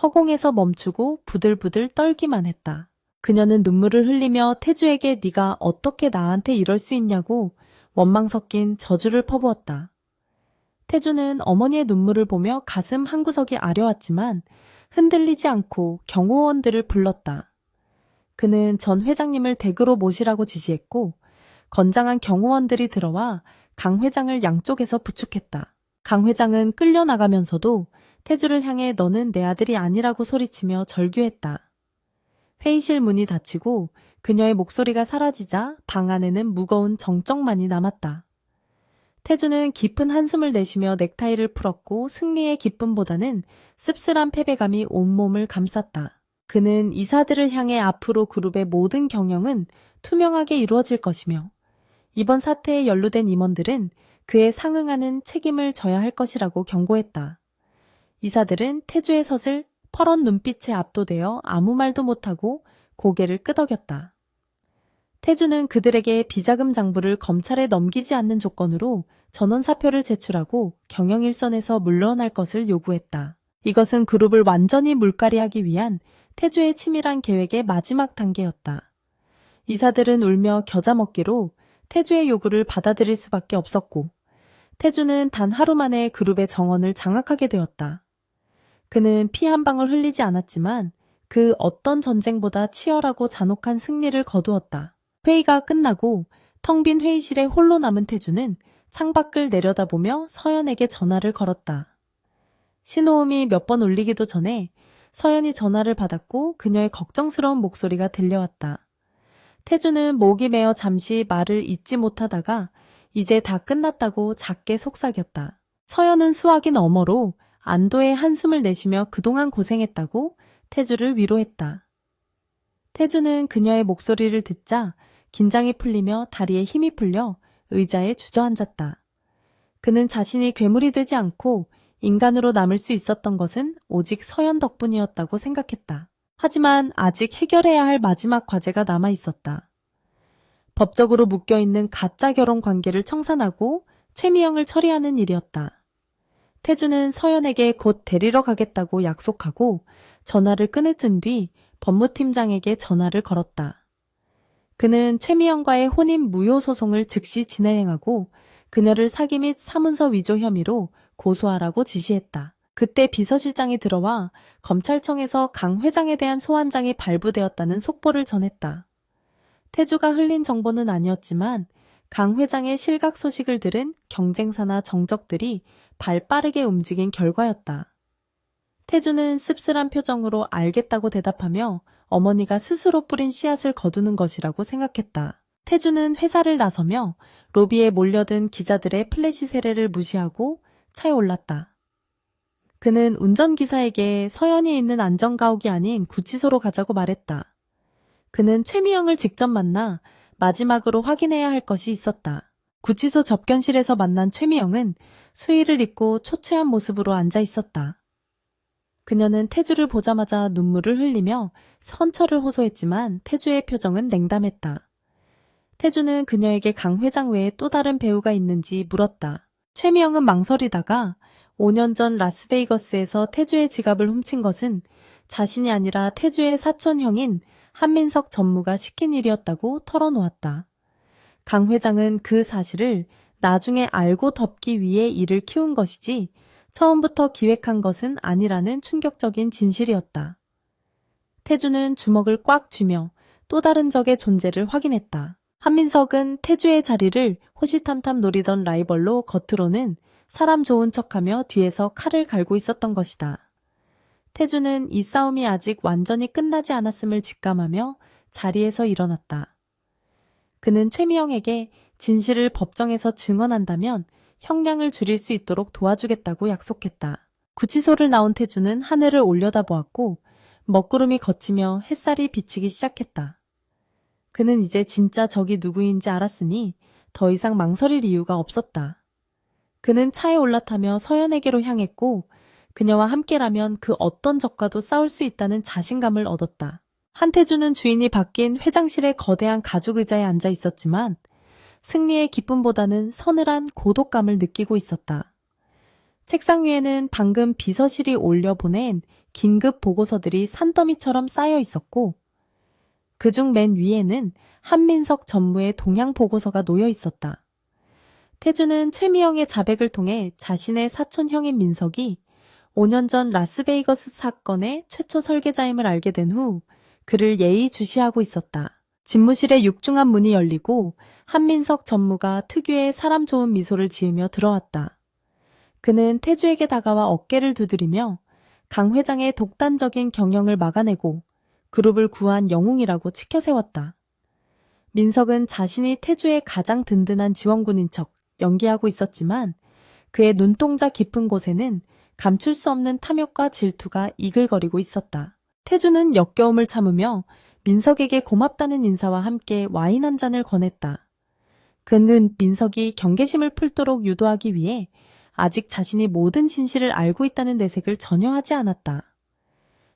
허공에서 멈추고 부들부들 떨기만 했다. 그녀는 눈물을 흘리며 태주에게 네가 어떻게 나한테 이럴 수 있냐고 원망 섞인 저주를 퍼부었다. 태주는 어머니의 눈물을 보며 가슴 한구석이 아려왔지만 흔들리지 않고 경호원들을 불렀다. 그는 전 회장님을 댁으로 모시라고 지시했고 건장한 경호원들이 들어와 강 회장을 양쪽에서 부축했다. 강 회장은 끌려나가면서도 태주를 향해 너는 내 아들이 아니라고 소리치며 절규했다. 회의실 문이 닫히고 그녀의 목소리가 사라지자 방 안에는 무거운 정적만이 남았다. 태주는 깊은 한숨을 내쉬며 넥타이를 풀었고 승리의 기쁨보다는 씁쓸한 패배감이 온몸을 감쌌다. 그는 이사들을 향해 앞으로 그룹의 모든 경영은 투명하게 이루어질 것이며 이번 사태에 연루된 임원들은 그에 상응하는 책임을 져야 할 것이라고 경고했다. 이사들은 태주의 섯을 퍼런 눈빛에 압도되어 아무 말도 못하고 고개를 끄덕였다. 태주는 그들에게 비자금 장부를 검찰에 넘기지 않는 조건으로 전원사표를 제출하고 경영일선에서 물러날 것을 요구했다. 이것은 그룹을 완전히 물갈이하기 위한 태주의 치밀한 계획의 마지막 단계였다. 이사들은 울며 겨자 먹기로 태주의 요구를 받아들일 수밖에 없었고 태주는 단 하루 만에 그룹의 정원을 장악하게 되었다. 그는 피 한 방울 흘리지 않았지만 그 어떤 전쟁보다 치열하고 잔혹한 승리를 거두었다. 회의가 끝나고 텅 빈 회의실에 홀로 남은 태주는 창밖을 내려다보며 서연에게 전화를 걸었다. 신호음이 몇 번 울리기도 전에 서연이 전화를 받았고 그녀의 걱정스러운 목소리가 들려왔다. 태주는 목이 메어 잠시 말을 잇지 못하다가 이제 다 끝났다고 작게 속삭였다. 서연은 수화기 너머로 안도의 한숨을 내쉬며 그동안 고생했다고 태주를 위로했다. 태주는 그녀의 목소리를 듣자 긴장이 풀리며 다리에 힘이 풀려 의자에 주저앉았다. 그는 자신이 괴물이 되지 않고 인간으로 남을 수 있었던 것은 오직 서연 덕분이었다고 생각했다. 하지만 아직 해결해야 할 마지막 과제가 남아 있었다. 법적으로 묶여있는 가짜 결혼 관계를 청산하고 최미영을 처리하는 일이었다. 태주는 서연에게 곧 데리러 가겠다고 약속하고 전화를 끊어둔 뒤 법무팀장에게 전화를 걸었다. 그는 최미영과의 혼인 무효 소송을 즉시 진행하고 그녀를 사기 및 사문서 위조 혐의로 고소하라고 지시했다. 그때 비서실장이 들어와 검찰청에서 강 회장에 대한 소환장이 발부되었다는 속보를 전했다. 태주가 흘린 정보는 아니었지만 강 회장의 실각 소식을 들은 경쟁사나 정적들이 발 빠르게 움직인 결과였다. 태주는 씁쓸한 표정으로 알겠다고 대답하며 어머니가 스스로 뿌린 씨앗을 거두는 것이라고 생각했다. 태주는 회사를 나서며 로비에 몰려든 기자들의 플래시 세례를 무시하고 차에 올랐다. 그는 운전기사에게 서연이 있는 안전가옥이 아닌 구치소로 가자고 말했다. 그는 최미영을 직접 만나 마지막으로 확인해야 할 것이 있었다. 구치소 접견실에서 만난 최미영은 수의를 입고 초췌한 모습으로 앉아 있었다. 그녀는 태주를 보자마자 눈물을 흘리며 선처를 호소했지만 태주의 표정은 냉담했다. 태주는 그녀에게 강 회장 외에 또 다른 배우가 있는지 물었다. 최미영은 망설이다가 5년 전 라스베이거스에서 태주의 지갑을 훔친 것은 자신이 아니라 태주의 사촌 형인 한민석 전무가 시킨 일이었다고 털어놓았다. 강 회장은 그 사실을 나중에 알고 덮기 위해 일을 키운 것이지 처음부터 기획한 것은 아니라는 충격적인 진실이었다. 태주는 주먹을 꽉 쥐며 또 다른 적의 존재를 확인했다. 한민석은 태주의 자리를 호시탐탐 노리던 라이벌로 겉으로는 사람 좋은 척하며 뒤에서 칼을 갈고 있었던 것이다. 태주는 이 싸움이 아직 완전히 끝나지 않았음을 직감하며 자리에서 일어났다. 그는 최미영에게 진실을 법정에서 증언한다면 형량을 줄일 수 있도록 도와주겠다고 약속했다. 구치소를 나온 태주는 하늘을 올려다보았고 먹구름이 걷히며 햇살이 비치기 시작했다. 그는 이제 진짜 적이 누구인지 알았으니 더 이상 망설일 이유가 없었다. 그는 차에 올라타며 서연에게로 향했고 그녀와 함께라면 그 어떤 적과도 싸울 수 있다는 자신감을 얻었다. 한태주는 주인이 바뀐 회장실의 거대한 가죽 의자에 앉아 있었지만 승리의 기쁨보다는 서늘한 고독감을 느끼고 있었다. 책상 위에는 방금 비서실이 올려보낸 긴급 보고서들이 산더미처럼 쌓여 있었고 그중 맨 위에는 한민석 전무의 동향 보고서가 놓여 있었다. 태주는 최미영의 자백을 통해 자신의 사촌 형인 민석이 5년 전 라스베이거스 사건의 최초 설계자임을 알게 된 후 그를 예의주시하고 있었다. 집무실의 육중한 문이 열리고 한민석 전무가 특유의 사람 좋은 미소를 지으며 들어왔다. 그는 태주에게 다가와 어깨를 두드리며 강 회장의 독단적인 경영을 막아내고 그룹을 구한 영웅이라고 치켜세웠다. 민석은 자신이 태주의 가장 든든한 지원군인 척 연기하고 있었지만 그의 눈동자 깊은 곳에는 감출 수 없는 탐욕과 질투가 이글거리고 있었다. 태주는 역겨움을 참으며 민석에게 고맙다는 인사와 함께 와인 한 잔을 권했다. 그는 민석이 경계심을 풀도록 유도하기 위해 아직 자신이 모든 진실을 알고 있다는 내색을 전혀 하지 않았다.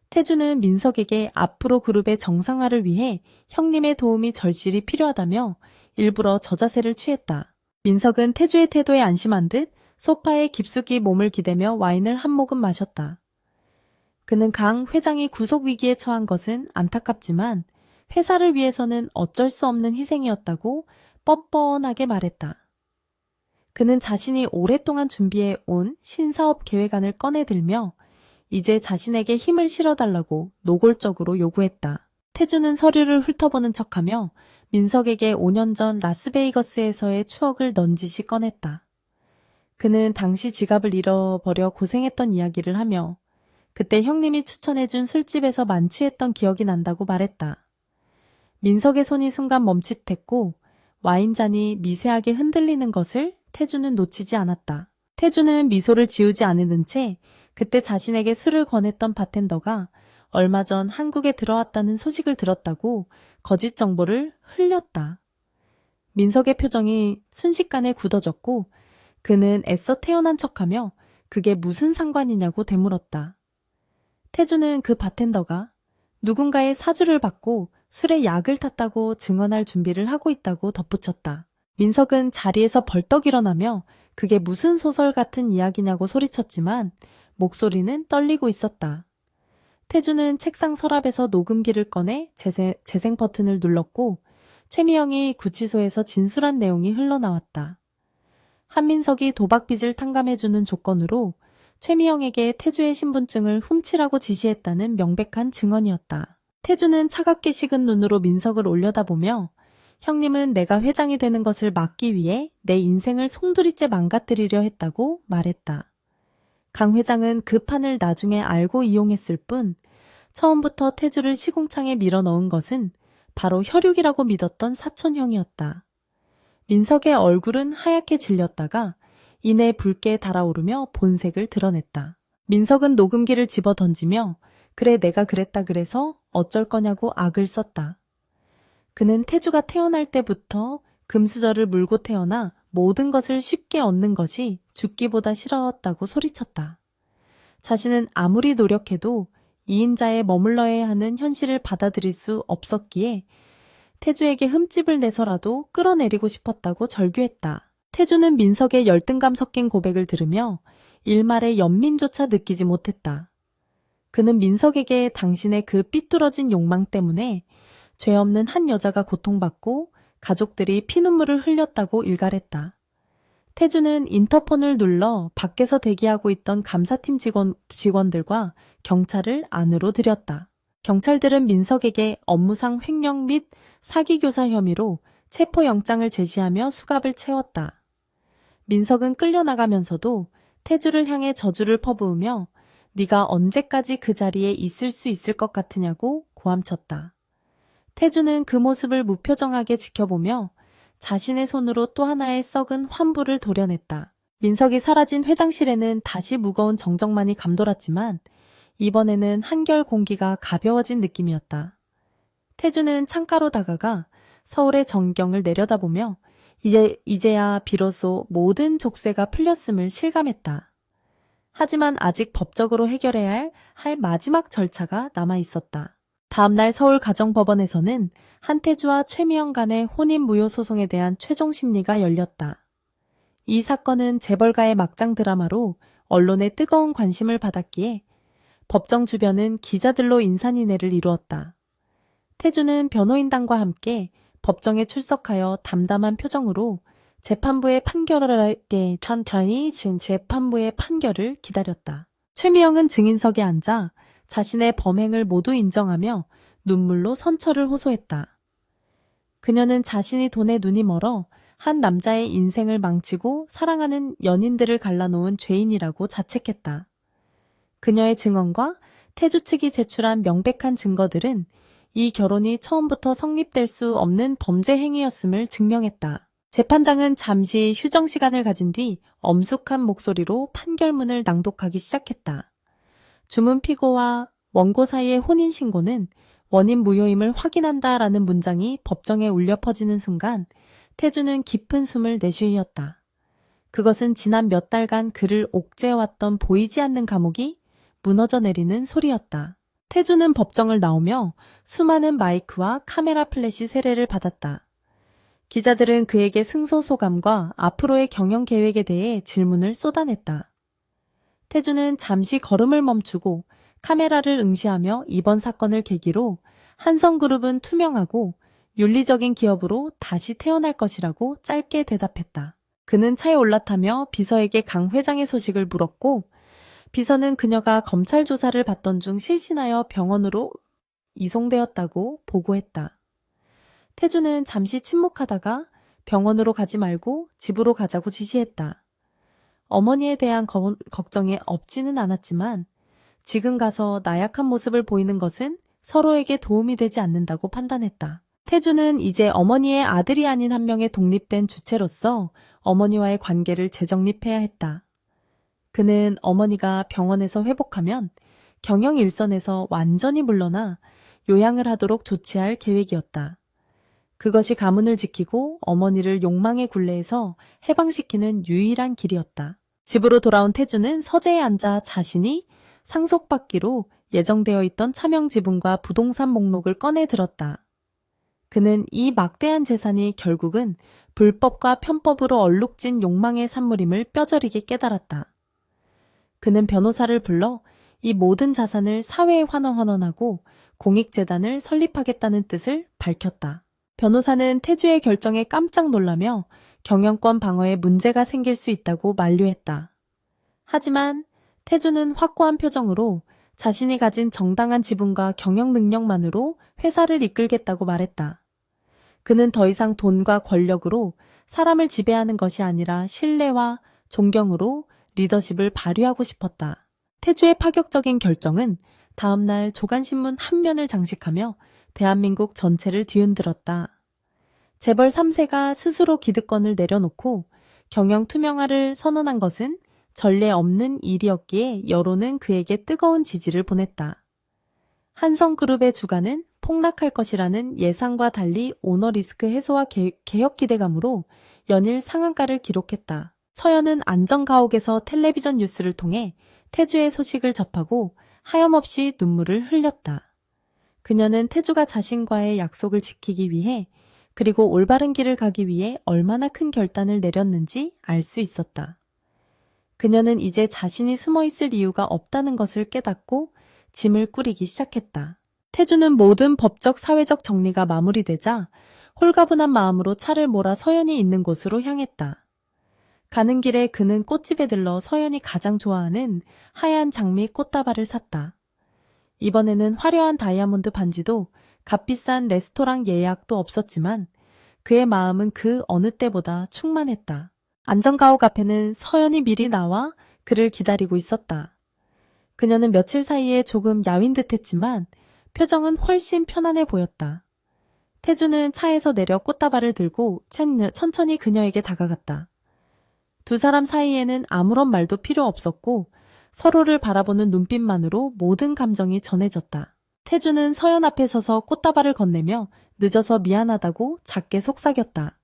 태주는 민석에게 앞으로 그룹의 정상화를 위해 형님의 도움이 절실히 필요하다며 일부러 저자세를 취했다. 민석은 태주의 태도에 안심한 듯 소파에 깊숙이 몸을 기대며 와인을 한 모금 마셨다. 그는 강 회장이 구속 위기에 처한 것은 안타깝지만 회사를 위해서는 어쩔 수 없는 희생이었다고 뻔뻔하게 말했다. 그는 자신이 오랫동안 준비해 온 신사업 계획안을 꺼내들며 이제 자신에게 힘을 실어달라고 노골적으로 요구했다. 태주는 서류를 훑어보는 척하며 민석에게 5년 전 라스베이거스에서의 추억을 넌지시 꺼냈다. 그는 당시 지갑을 잃어버려 고생했던 이야기를 하며 그때 형님이 추천해준 술집에서 만취했던 기억이 난다고 말했다. 민석의 손이 순간 멈칫했고 와인잔이 미세하게 흔들리는 것을 태주는 놓치지 않았다. 태주는 미소를 지우지 않은 채 그때 자신에게 술을 권했던 바텐더가 얼마 전 한국에 들어왔다는 소식을 들었다고 거짓 정보를 흘렸다. 민석의 표정이 순식간에 굳어졌고 그는 애써 태연한 척하며 그게 무슨 상관이냐고 되물었다. 태주는 그 바텐더가 누군가의 사주를 받고 술에 약을 탔다고 증언할 준비를 하고 있다고 덧붙였다. 민석은 자리에서 벌떡 일어나며 그게 무슨 소설 같은 이야기냐고 소리쳤지만 목소리는 떨리고 있었다. 태주는 책상 서랍에서 녹음기를 꺼내 재생 버튼을 눌렀고 최미영이 구치소에서 진술한 내용이 흘러나왔다. 한민석이 도박빚을 탕감해주는 조건으로 최미영에게 태주의 신분증을 훔치라고 지시했다는 명백한 증언이었다. 태주는 차갑게 식은 눈으로 민석을 올려다보며 형님은 내가 회장이 되는 것을 막기 위해 내 인생을 송두리째 망가뜨리려 했다고 말했다. 강 회장은 그 판을 나중에 알고 이용했을 뿐 처음부터 태주를 시궁창에 밀어넣은 것은 바로 혈육이라고 믿었던 사촌형이었다. 민석의 얼굴은 하얗게 질렸다가 이내 붉게 달아오르며 본색을 드러냈다. 민석은 녹음기를 집어 던지며 그래 내가 그랬다 그래서 어쩔 거냐고 악을 썼다. 그는 태주가 태어날 때부터 금수저를 물고 태어나 모든 것을 쉽게 얻는 것이 죽기보다 싫었다고 소리쳤다. 자신은 아무리 노력해도 2인자에 머물러야 하는 현실을 받아들일 수 없었기에 태주에게 흠집을 내서라도 끌어내리고 싶었다고 절규했다. 태주는 민석의 열등감 섞인 고백을 들으며 일말의 연민조차 느끼지 못했다. 그는 민석에게 당신의 그 삐뚤어진 욕망 때문에 죄 없는 한 여자가 고통받고 가족들이 피눈물을 흘렸다고 일갈했다. 태주는 인터폰을 눌러 밖에서 대기하고 있던 감사팀 직원들과 경찰을 안으로 들였다. 경찰들은 민석에게 업무상 횡령 및 사기교사 혐의로 체포영장을 제시하며 수갑을 채웠다. 민석은 끌려나가면서도 태주를 향해 저주를 퍼부으며 네가 언제까지 그 자리에 있을 수 있을 것 같으냐고 고함쳤다. 태주는 그 모습을 무표정하게 지켜보며 자신의 손으로 또 하나의 썩은 환부를 도려냈다. 민석이 사라진 회장실에는 다시 무거운 정적만이 감돌았지만 이번에는 한결 공기가 가벼워진 느낌이었다. 태주는 창가로 다가가 서울의 전경을 내려다보며 이제야 비로소 모든 족쇄가 풀렸음을 실감했다. 하지만 아직 법적으로 해결해야 할 마지막 절차가 남아있었다. 다음날 서울가정법원에서는 한태주와 최미영 간의 혼인무효 소송에 대한 최종 심리가 열렸다. 이 사건은 재벌가의 막장 드라마로 언론의 뜨거운 관심을 받았기에 법정 주변은 기자들로 인산인해를 이루었다. 태주는 변호인단과 함께 법정에 출석하여 담담한 표정으로 재판부의 판결을 기다렸다. 최미영은 증인석에 앉아 자신의 범행을 모두 인정하며 눈물로 선처를 호소했다. 그녀는 자신이 돈에 눈이 멀어 한 남자의 인생을 망치고 사랑하는 연인들을 갈라놓은 죄인이라고 자책했다. 그녀의 증언과 태주 측이 제출한 명백한 증거들은 이 결혼이 처음부터 성립될 수 없는 범죄 행위였음을 증명했다. 재판장은 잠시 휴정 시간을 가진 뒤 엄숙한 목소리로 판결문을 낭독하기 시작했다. 주문 피고와 원고 사이의 혼인신고는 원인 무효임을 확인한다라는 문장이 법정에 울려 퍼지는 순간 태주는 깊은 숨을 내쉬었다. 그것은 지난 몇 달간 그를 옥죄해왔던 보이지 않는 감옥이 무너져 내리는 소리였다. 태주는 법정을 나오며 수많은 마이크와 카메라 플래시 세례를 받았다. 기자들은 그에게 승소소감과 앞으로의 경영 계획에 대해 질문을 쏟아냈다. 태주는 잠시 걸음을 멈추고 카메라를 응시하며 이번 사건을 계기로 한성그룹은 투명하고 윤리적인 기업으로 다시 태어날 것이라고 짧게 대답했다. 그는 차에 올라타며 비서에게 강 회장의 소식을 물었고 비서는 그녀가 검찰 조사를 받던 중 실신하여 병원으로 이송되었다고 보고했다. 태주는 잠시 침묵하다가 병원으로 가지 말고 집으로 가자고 지시했다. 어머니에 대한 걱정에 없지는 않았지만 지금 가서 나약한 모습을 보이는 것은 서로에게 도움이 되지 않는다고 판단했다. 태주는 이제 어머니의 아들이 아닌 한 명의 독립된 주체로서 어머니와의 관계를 재정립해야 했다. 그는 어머니가 병원에서 회복하면 경영 일선에서 완전히 물러나 요양을 하도록 조치할 계획이었다. 그것이 가문을 지키고 어머니를 욕망의 굴레에서 해방시키는 유일한 길이었다. 집으로 돌아온 태주는 서재에 앉아 자신이 상속받기로 예정되어 있던 차명 지분과 부동산 목록을 꺼내 들었다. 그는 이 막대한 재산이 결국은 불법과 편법으로 얼룩진 욕망의 산물임을 뼈저리게 깨달았다. 그는 변호사를 불러 이 모든 자산을 사회에 환원하고 공익재단을 설립하겠다는 뜻을 밝혔다. 변호사는 태주의 결정에 깜짝 놀라며 경영권 방어에 문제가 생길 수 있다고 만류했다. 하지만 태주는 확고한 표정으로 자신이 가진 정당한 지분과 경영 능력만으로 회사를 이끌겠다고 말했다. 그는 더 이상 돈과 권력으로 사람을 지배하는 것이 아니라 신뢰와 존경으로 리더십을 발휘하고 싶었다. 태주의 파격적인 결정은 다음날 조간신문 한 면을 장식하며 대한민국 전체를 뒤흔들었다. 재벌 3세가 스스로 기득권을 내려놓고 경영 투명화를 선언한 것은 전례 없는 일이었기에 여론은 그에게 뜨거운 지지를 보냈다. 한성그룹의 주가는 폭락할 것이라는 예상과 달리 오너리스크 해소와 개혁 기대감으로 연일 상한가를 기록했다. 서연은 안전가옥에서 텔레비전 뉴스를 통해 태주의 소식을 접하고 하염없이 눈물을 흘렸다. 그녀는 태주가 자신과의 약속을 지키기 위해 그리고 올바른 길을 가기 위해 얼마나 큰 결단을 내렸는지 알 수 있었다. 그녀는 이제 자신이 숨어있을 이유가 없다는 것을 깨닫고 짐을 꾸리기 시작했다. 태주는 모든 법적 사회적 정리가 마무리되자 홀가분한 마음으로 차를 몰아 서연이 있는 곳으로 향했다. 가는 길에 그는 꽃집에 들러 서연이 가장 좋아하는 하얀 장미 꽃다발을 샀다. 이번에는 화려한 다이아몬드 반지도 값비싼 레스토랑 예약도 없었지만 그의 마음은 그 어느 때보다 충만했다. 안전가옥 앞에는 서연이 미리 나와 그를 기다리고 있었다. 그녀는 며칠 사이에 조금 야윈 듯했지만 표정은 훨씬 편안해 보였다. 태주는 차에서 내려 꽃다발을 들고 천천히 그녀에게 다가갔다. 두 사람 사이에는 아무런 말도 필요 없었고 서로를 바라보는 눈빛만으로 모든 감정이 전해졌다. 태주는 서연 앞에 서서 꽃다발을 건네며 늦어서 미안하다고 작게 속삭였다.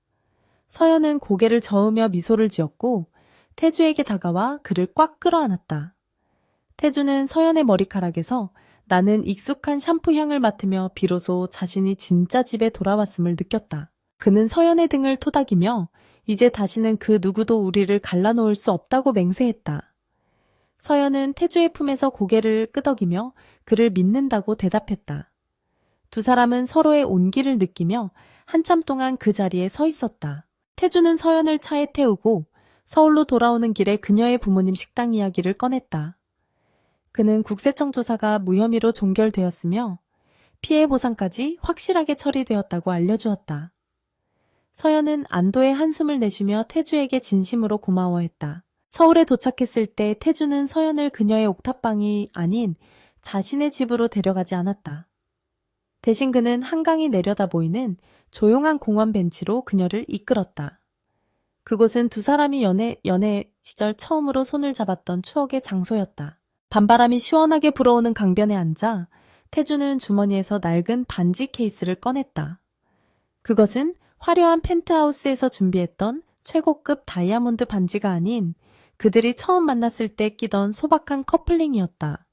서연은 고개를 저으며 미소를 지었고 태주에게 다가와 그를 꽉 끌어안았다. 태주는 서연의 머리카락에서 나는 익숙한 샴푸 향을 맡으며 비로소 자신이 진짜 집에 돌아왔음을 느꼈다. 그는 서연의 등을 토닥이며 이제 다시는 그 누구도 우리를 갈라놓을 수 없다고 맹세했다. 서연은 태주의 품에서 고개를 끄덕이며 그를 믿는다고 대답했다. 두 사람은 서로의 온기를 느끼며 한참 동안 그 자리에 서 있었다. 태주는 서연을 차에 태우고 서울로 돌아오는 길에 그녀의 부모님 식당 이야기를 꺼냈다. 그는 국세청 조사가 무혐의로 종결되었으며 피해 보상까지 확실하게 처리되었다고 알려주었다. 서연은 안도의 한숨을 내쉬며 태주에게 진심으로 고마워했다. 서울에 도착했을 때 태주는 서연을 그녀의 옥탑방이 아닌 자신의 집으로 데려가지 않았다. 대신 그는 한강이 내려다 보이는 조용한 공원 벤치로 그녀를 이끌었다. 그곳은 두 사람이 연애 시절 처음으로 손을 잡았던 추억의 장소였다. 밤바람이 시원하게 불어오는 강변에 앉아 태주는 주머니에서 낡은 반지 케이스를 꺼냈다. 그것은 화려한 펜트하우스에서 준비했던 최고급 다이아몬드 반지가 아닌 그들이 처음 만났을 때 끼던 소박한 커플링이었다.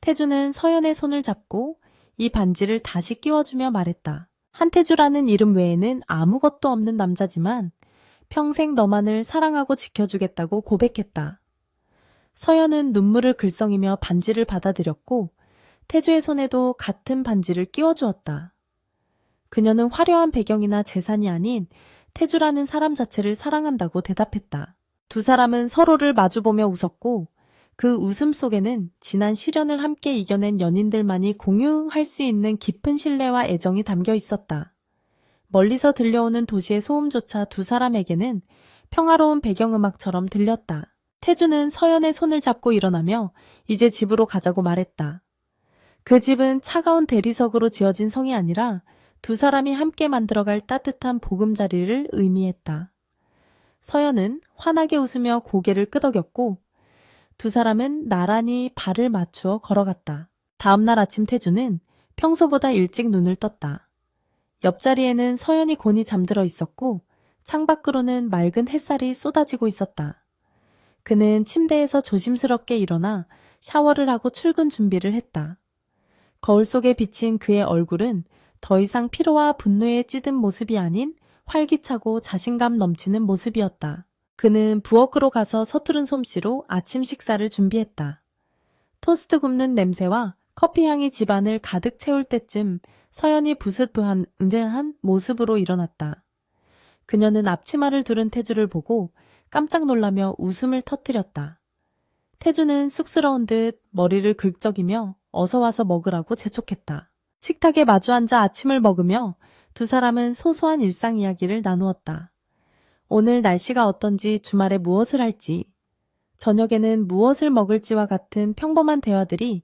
태주는 서연의 손을 잡고 이 반지를 다시 끼워주며 말했다. 한태주라는 이름 외에는 아무것도 없는 남자지만 평생 너만을 사랑하고 지켜주겠다고 고백했다. 서연은 눈물을 글썽이며 반지를 받아들였고 태주의 손에도 같은 반지를 끼워주었다. 그녀는 화려한 배경이나 재산이 아닌 태주라는 사람 자체를 사랑한다고 대답했다. 두 사람은 서로를 마주보며 웃었고 그 웃음 속에는 지난 시련을 함께 이겨낸 연인들만이 공유할 수 있는 깊은 신뢰와 애정이 담겨 있었다. 멀리서 들려오는 도시의 소음조차 두 사람에게는 평화로운 배경음악처럼 들렸다. 태주는 서연의 손을 잡고 일어나며 이제 집으로 가자고 말했다. 그 집은 차가운 대리석으로 지어진 성이 아니라 두 사람이 함께 만들어갈 따뜻한 보금자리를 의미했다. 서연은 환하게 웃으며 고개를 끄덕였고 두 사람은 나란히 발을 맞추어 걸어갔다. 다음날 아침 태주는 평소보다 일찍 눈을 떴다. 옆자리에는 서연이 곤히 잠들어 있었고 창밖으로는 맑은 햇살이 쏟아지고 있었다. 그는 침대에서 조심스럽게 일어나 샤워를 하고 출근 준비를 했다. 거울 속에 비친 그의 얼굴은 더 이상 피로와 분노에 찌든 모습이 아닌 활기차고 자신감 넘치는 모습이었다. 그는 부엌으로 가서 서투른 솜씨로 아침 식사를 준비했다. 토스트 굽는 냄새와 커피 향이 집안을 가득 채울 때쯤 서연이 부스스한 모습으로 일어났다. 그녀는 앞치마를 두른 태주를 보고 깜짝 놀라며 웃음을 터뜨렸다. 태주는 쑥스러운 듯 머리를 긁적이며 어서 와서 먹으라고 재촉했다. 식탁에 마주 앉아 아침을 먹으며 두 사람은 소소한 일상 이야기를 나누었다. 오늘 날씨가 어떤지, 주말에 무엇을 할지, 저녁에는 무엇을 먹을지와 같은 평범한 대화들이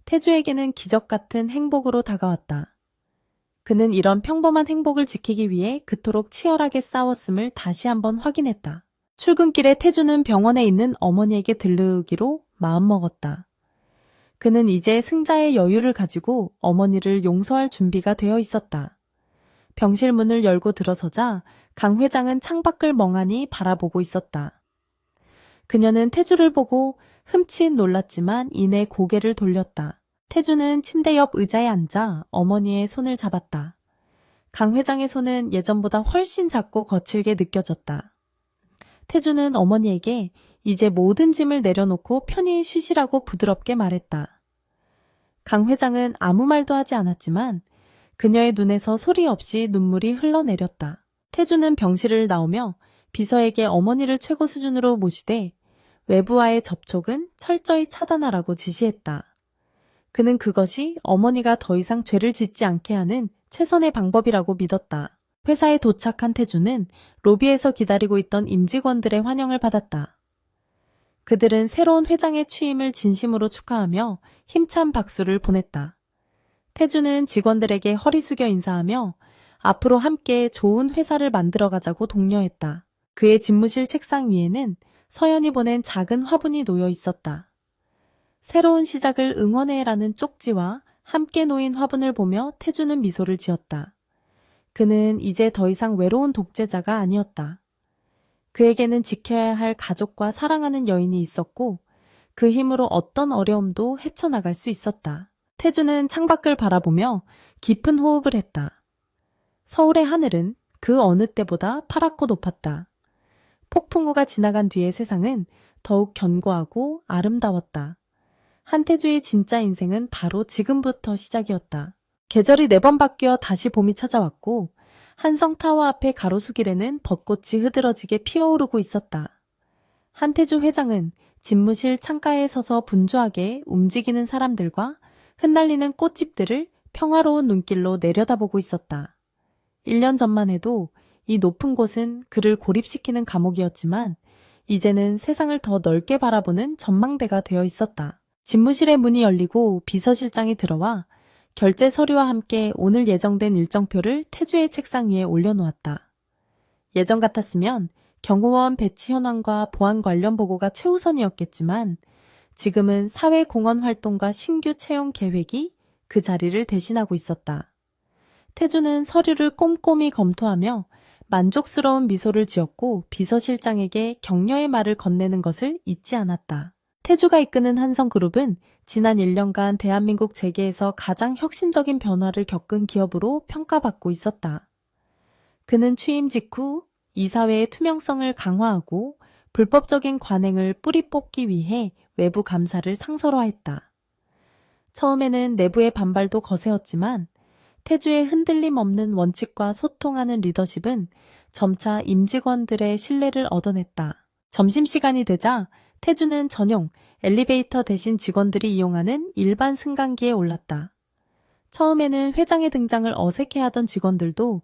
태주에게는 기적 같은 행복으로 다가왔다. 그는 이런 평범한 행복을 지키기 위해 그토록 치열하게 싸웠음을 다시 한번 확인했다. 출근길에 태주는 병원에 있는 어머니에게 들르기로 마음먹었다. 그는 이제 승자의 여유를 가지고 어머니를 용서할 준비가 되어 있었다. 병실 문을 열고 들어서자 강 회장은 창밖을 멍하니 바라보고 있었다. 그녀는 태주를 보고 흠칫 놀랐지만 이내 고개를 돌렸다. 태주는 침대 옆 의자에 앉아 어머니의 손을 잡았다. 강 회장의 손은 예전보다 훨씬 작고 거칠게 느껴졌다. 태주는 어머니에게 이제 모든 짐을 내려놓고 편히 쉬시라고 부드럽게 말했다. 강 회장은 아무 말도 하지 않았지만 그녀의 눈에서 소리 없이 눈물이 흘러내렸다. 태주는 병실을 나오며 비서에게 어머니를 최고 수준으로 모시되 외부와의 접촉은 철저히 차단하라고 지시했다. 그는 그것이 어머니가 더 이상 죄를 짓지 않게 하는 최선의 방법이라고 믿었다. 회사에 도착한 태주는 로비에서 기다리고 있던 임직원들의 환영을 받았다. 그들은 새로운 회장의 취임을 진심으로 축하하며 힘찬 박수를 보냈다. 태주는 직원들에게 허리 숙여 인사하며 앞으로 함께 좋은 회사를 만들어가자고 독려했다. 그의 집무실 책상 위에는 서연이 보낸 작은 화분이 놓여 있었다. 새로운 시작을 응원해라는 쪽지와 함께 놓인 화분을 보며 태주는 미소를 지었다. 그는 이제 더 이상 외로운 독재자가 아니었다. 그에게는 지켜야 할 가족과 사랑하는 여인이 있었고 그 힘으로 어떤 어려움도 헤쳐나갈 수 있었다. 태주는 창밖을 바라보며 깊은 호흡을 했다. 서울의 하늘은 그 어느 때보다 파랗고 높았다. 폭풍우가 지나간 뒤의 세상은 더욱 견고하고 아름다웠다. 한태주의 진짜 인생은 바로 지금부터 시작이었다. 계절이 4번 바뀌어 다시 봄이 찾아왔고 한성타워 앞의 가로수길에는 벚꽃이 흐드러지게 피어오르고 있었다. 한태주 회장은 집무실 창가에 서서 분주하게 움직이는 사람들과 흩날리는 꽃집들을 평화로운 눈길로 내려다보고 있었다. 1년 전만 해도 이 높은 곳은 그를 고립시키는 감옥이었지만 이제는 세상을 더 넓게 바라보는 전망대가 되어 있었다. 집무실의 문이 열리고 비서실장이 들어와 결제 서류와 함께 오늘 예정된 일정표를 태주의 책상 위에 올려놓았다. 예전 같았으면 경호원 배치 현황과 보안 관련 보고가 최우선이었겠지만 지금은 사회공헌 활동과 신규 채용 계획이 그 자리를 대신하고 있었다. 태주는 서류를 꼼꼼히 검토하며 만족스러운 미소를 지었고 비서실장에게 격려의 말을 건네는 것을 잊지 않았다. 태주가 이끄는 한성그룹은 지난 1년간 대한민국 재계에서 가장 혁신적인 변화를 겪은 기업으로 평가받고 있었다. 그는 취임 직후 이사회의 투명성을 강화하고 불법적인 관행을 뿌리 뽑기 위해 외부 감사를 상설화했다. 처음에는 내부의 반발도 거세었지만 태주의 흔들림 없는 원칙과 소통하는 리더십은 점차 임직원들의 신뢰를 얻어냈다. 점심시간이 되자 태주는 전용 엘리베이터 대신 직원들이 이용하는 일반 승강기에 올랐다. 처음에는 회장의 등장을 어색해하던 직원들도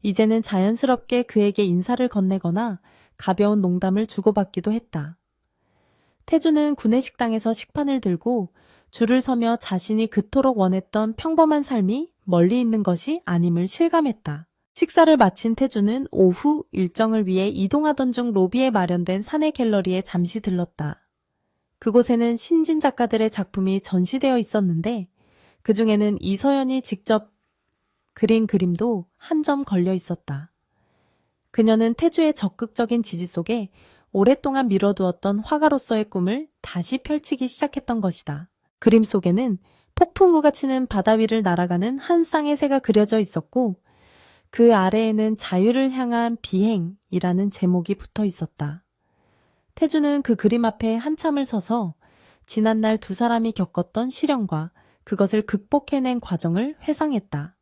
이제는 자연스럽게 그에게 인사를 건네거나 가벼운 농담을 주고받기도 했다. 태주는 구내식당에서 식판을 들고 줄을 서며 자신이 그토록 원했던 평범한 삶이 멀리 있는 것이 아님을 실감했다. 식사를 마친 태주는 오후 일정을 위해 이동하던 중 로비에 마련된 사내 갤러리에 잠시 들렀다. 그곳에는 신진 작가들의 작품이 전시되어 있었는데 그 중에는 이서연이 직접 그린 그림도 한 점 걸려 있었다. 그녀는 태주의 적극적인 지지 속에 오랫동안 미뤄두었던 화가로서의 꿈을 다시 펼치기 시작했던 것이다. 그림 속에는 폭풍우가 치는 바다 위를 날아가는 한 쌍의 새가 그려져 있었고 그 아래에는 자유를 향한 비행이라는 제목이 붙어 있었다. 태주는 그 그림 앞에 한참을 서서 지난날 두 사람이 겪었던 시련과 그것을 극복해낸 과정을 회상했다.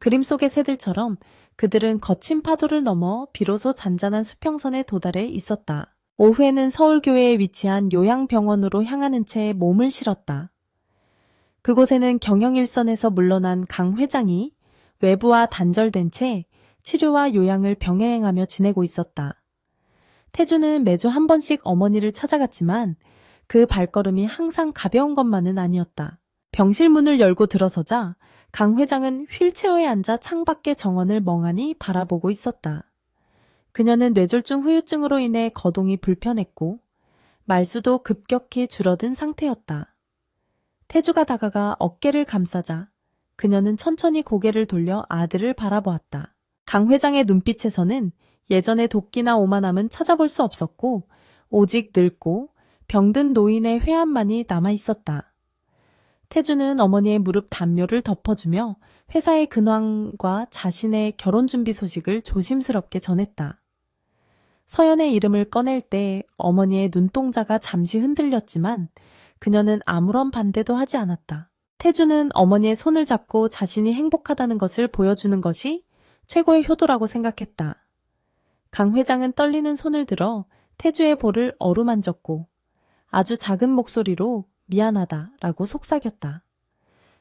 그림 속의 새들처럼 그들은 거친 파도를 넘어 비로소 잔잔한 수평선에 도달해 있었다. 오후에는 서울교회에 위치한 요양병원으로 향하는 채 몸을 실었다. 그곳에는 경영일선에서 물러난 강 회장이 외부와 단절된 채 치료와 요양을 병행하며 지내고 있었다. 태주는 매주 한 번씩 어머니를 찾아갔지만 그 발걸음이 항상 가벼운 것만은 아니었다. 병실 문을 열고 들어서자 강 회장은 휠체어에 앉아 창밖의 정원을 멍하니 바라보고 있었다. 그녀는 뇌졸중 후유증으로 인해 거동이 불편했고 말수도 급격히 줄어든 상태였다. 태주가 다가가 어깨를 감싸자 그녀는 천천히 고개를 돌려 아들을 바라보았다. 강 회장의 눈빛에서는 예전의 도끼나 오만함은 찾아볼 수 없었고 오직 늙고 병든 노인의 회한만이 남아있었다. 태주는 어머니의 무릎 담요를 덮어주며 회사의 근황과 자신의 결혼 준비 소식을 조심스럽게 전했다. 서연의 이름을 꺼낼 때 어머니의 눈동자가 잠시 흔들렸지만 그녀는 아무런 반대도 하지 않았다. 태주는 어머니의 손을 잡고 자신이 행복하다는 것을 보여주는 것이 최고의 효도라고 생각했다. 강 회장은 떨리는 손을 들어 태주의 볼을 어루만졌고 아주 작은 목소리로 미안하다라고 속삭였다.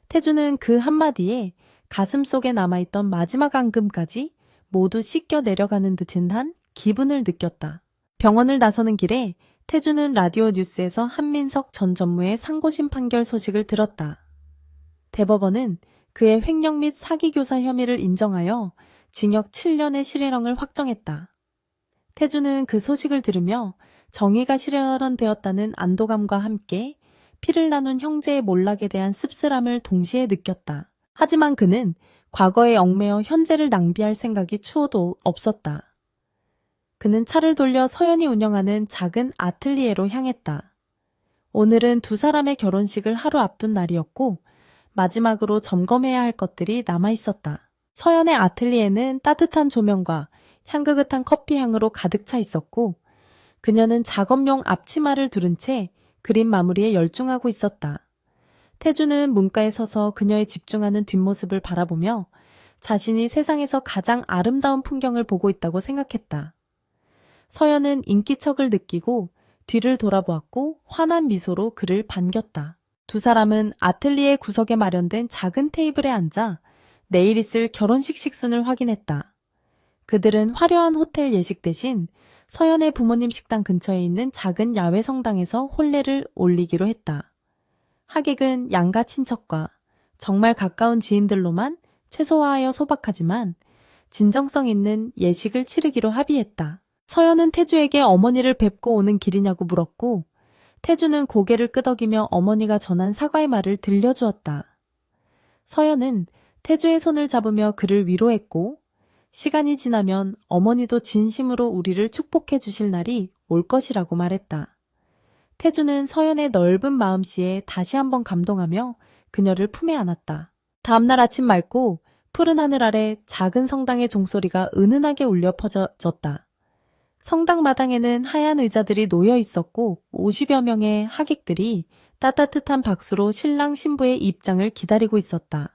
태주는 그 한마디에 가슴 속에 남아있던 마지막 앙금까지 모두 씻겨 내려가는 듯한 기분을 느꼈다. 병원을 나서는 길에 태주는 라디오 뉴스에서 한민석 전 전무의 상고심 판결 소식을 들었다. 대법원은 그의 횡령 및 사기교사 혐의를 인정하여 징역 7년의 실형을 확정했다. 태주는 그 소식을 들으며 정의가 실현되었다는 안도감과 함께 피를 나눈 형제의 몰락에 대한 씁쓸함을 동시에 느꼈다. 하지만 그는 과거에 얽매여 현재를 낭비할 생각이 추호도 없었다. 그는 차를 돌려 서연이 운영하는 작은 아틀리에로 향했다. 오늘은 두 사람의 결혼식을 하루 앞둔 날이었고 마지막으로 점검해야 할 것들이 남아있었다. 서연의 아틀리에는 따뜻한 조명과 향긋한 커피 향으로 가득 차 있었고 그녀는 작업용 앞치마를 두른 채 그림 마무리에 열중하고 있었다. 태주는 문가에 서서 그녀의 집중하는 뒷모습을 바라보며 자신이 세상에서 가장 아름다운 풍경을 보고 있다고 생각했다. 서연은 인기척을 느끼고 뒤를 돌아보았고 환한 미소로 그를 반겼다. 두 사람은 아틀리에 구석에 마련된 작은 테이블에 앉아 내일 있을 결혼식 식순을 확인했다. 그들은 화려한 호텔 예식 대신 서연의 부모님 식당 근처에 있는 작은 야외 성당에서 혼례를 올리기로 했다. 하객은 양가 친척과 정말 가까운 지인들로만 최소화하여 소박하지만 진정성 있는 예식을 치르기로 합의했다. 서연은 태주에게 어머니를 뵙고 오는 길이냐고 물었고 태주는 고개를 끄덕이며 어머니가 전한 사과의 말을 들려주었다. 서연은 태주의 손을 잡으며 그를 위로했고 시간이 지나면 어머니도 진심으로 우리를 축복해 주실 날이 올 것이라고 말했다. 태주는 서연의 넓은 마음씨에 다시 한번 감동하며 그녀를 품에 안았다. 다음날 아침 맑고 푸른 하늘 아래 작은 성당의 종소리가 은은하게 울려 퍼졌다. 성당 마당에는 하얀 의자들이 놓여 있었고 50여 명의 하객들이 따뜻한 박수로 신랑 신부의 입장을 기다리고 있었다.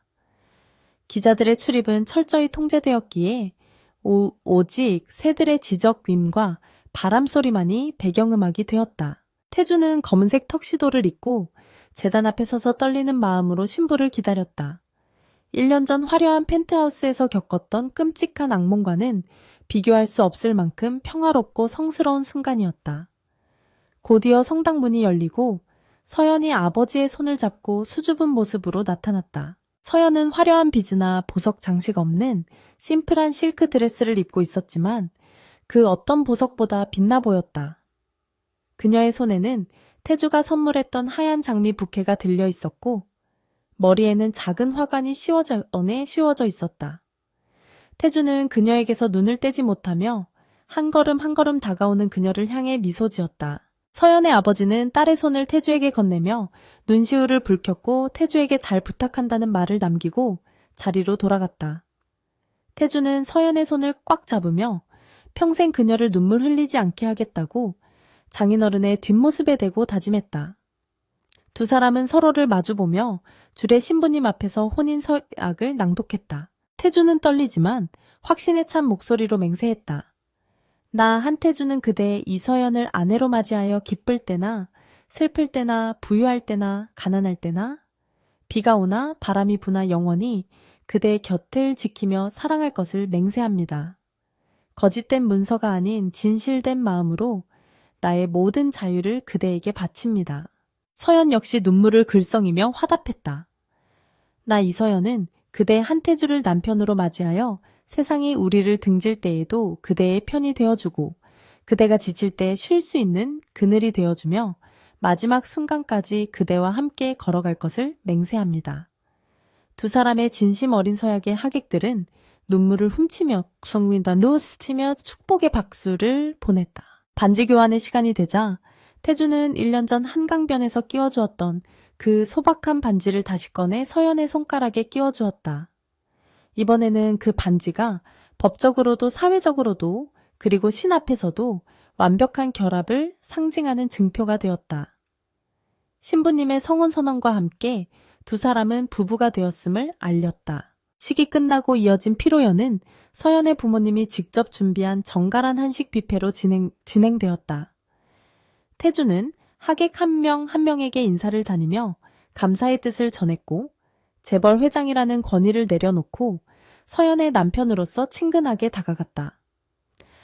기자들의 출입은 철저히 통제되었기에 오직 새들의 지적임과 바람 소리만이 배경음악이 되었다. 태주는 검은색 턱시도를 입고 재단 앞에 서서 떨리는 마음으로 신부를 기다렸다. 1년 전 화려한 펜트하우스에서 겪었던 끔찍한 악몽과는 비교할 수 없을 만큼 평화롭고 성스러운 순간이었다. 곧이어 성당 문이 열리고 서연이 아버지의 손을 잡고 수줍은 모습으로 나타났다. 서연은 화려한 비즈나 보석 장식 없는 심플한 실크 드레스를 입고 있었지만 그 어떤 보석보다 빛나 보였다. 그녀의 손에는 태주가 선물했던 하얀 장미 부케가 들려 있었고 머리에는 작은 화관이 씌워져 있었다. 태주는 그녀에게서 눈을 떼지 못하며 한 걸음 한 걸음 다가오는 그녀를 향해 미소 지었다. 서연의 아버지는 딸의 손을 태주에게 건네며 눈시울을 붉혔고 태주에게 잘 부탁한다는 말을 남기고 자리로 돌아갔다. 태주는 서연의 손을 꽉 잡으며 평생 그녀를 눈물 흘리지 않게 하겠다고 장인어른의 뒷모습에 대고 다짐했다. 두 사람은 서로를 마주보며 줄의 신부님 앞에서 혼인 서약을 낭독했다. 태주는 떨리지만 확신에 찬 목소리로 맹세했다. 나 한태주는 그대 이서연을 아내로 맞이하여 기쁠 때나 슬플 때나 부유할 때나 가난할 때나 비가 오나 바람이 부나 영원히 그대의 곁을 지키며 사랑할 것을 맹세합니다. 거짓된 문서가 아닌 진실된 마음으로 나의 모든 자유를 그대에게 바칩니다. 서연 역시 눈물을 글썽이며 화답했다. 나 이서연은 그대 한태주를 남편으로 맞이하여 세상이 우리를 등질 때에도 그대의 편이 되어주고 그대가 지칠 때 쉴 수 있는 그늘이 되어주며 마지막 순간까지 그대와 함께 걸어갈 것을 맹세합니다. 두 사람의 진심 어린 서약의 하객들은 눈물을 훔치며 성민다 루스 치며 축복의 박수를 보냈다. 반지 교환의 시간이 되자 태주는 1년 전 한강변에서 끼워주었던 그 소박한 반지를 다시 꺼내 서연의 손가락에 끼워주었다. 이번에는 그 반지가 법적으로도 사회적으로도 그리고 신 앞에서도 완벽한 결합을 상징하는 증표가 되었다. 신부님의 성혼 선언과 함께 두 사람은 부부가 되었음을 알렸다. 식이 끝나고 이어진 피로연은 서연의 부모님이 직접 준비한 정갈한 한식 뷔페로 진행되었다. 태주는 하객 한 명 한 명에게 인사를 다니며 감사의 뜻을 전했고 재벌 회장이라는 권위를 내려놓고 서연의 남편으로서 친근하게 다가갔다.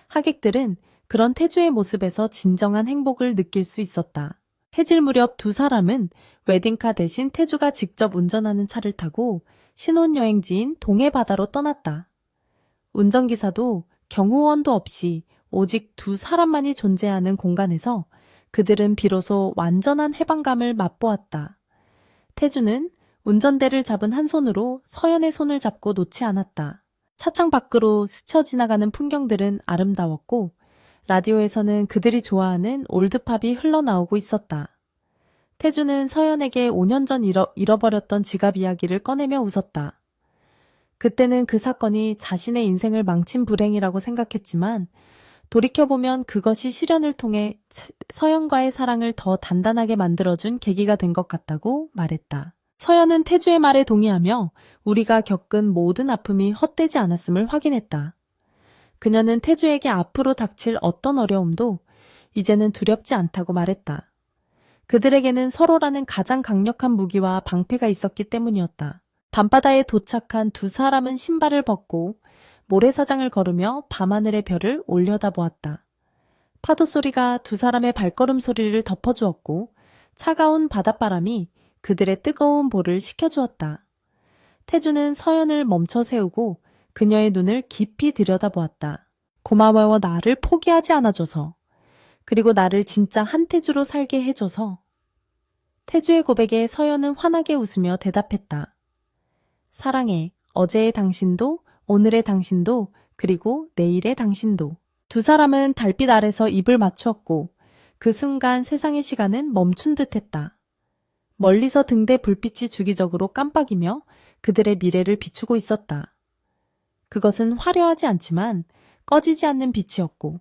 하객들은 그런 태주의 모습에서 진정한 행복을 느낄 수 있었다. 해질 무렵 두 사람은 웨딩카 대신 태주가 직접 운전하는 차를 타고 신혼여행지인 동해바다로 떠났다. 운전기사도 경호원도 없이 오직 두 사람만이 존재하는 공간에서 그들은 비로소 완전한 해방감을 맛보았다. 태주는 운전대를 잡은 한 손으로 서연의 손을 잡고 놓지 않았다. 차창 밖으로 스쳐 지나가는 풍경들은 아름다웠고 라디오에서는 그들이 좋아하는 올드팝이 흘러나오고 있었다. 태주는 서연에게 5년 전 잃어버렸던 지갑 이야기를 꺼내며 웃었다. 그때는 그 사건이 자신의 인생을 망친 불행이라고 생각했지만 돌이켜보면 그것이 시련을 통해 서연과의 사랑을 더 단단하게 만들어준 계기가 된 것 같다고 말했다. 서연은 태주의 말에 동의하며 우리가 겪은 모든 아픔이 헛되지 않았음을 확인했다. 그녀는 태주에게 앞으로 닥칠 어떤 어려움도 이제는 두렵지 않다고 말했다. 그들에게는 서로라는 가장 강력한 무기와 방패가 있었기 때문이었다. 밤바다에 도착한 두 사람은 신발을 벗고 모래사장을 걸으며 밤하늘의 별을 올려다보았다. 파도 소리가 두 사람의 발걸음 소리를 덮어주었고 차가운 바닷바람이 그들의 뜨거운 볼을 식혀주었다. 태주는 서연을 멈춰 세우고 그녀의 눈을 깊이 들여다보았다. 고마워 나를 포기하지 않아줘서. 그리고 나를 진짜 한태주로 살게 해줘서. 태주의 고백에 서연은 환하게 웃으며 대답했다. 사랑해. 어제의 당신도 오늘의 당신도 그리고 내일의 당신도. 두 사람은 달빛 아래서 입을 맞추었고 그 순간 세상의 시간은 멈춘 듯했다. 멀리서 등대 불빛이 주기적으로 깜빡이며 그들의 미래를 비추고 있었다. 그것은 화려하지 않지만 꺼지지 않는 빛이었고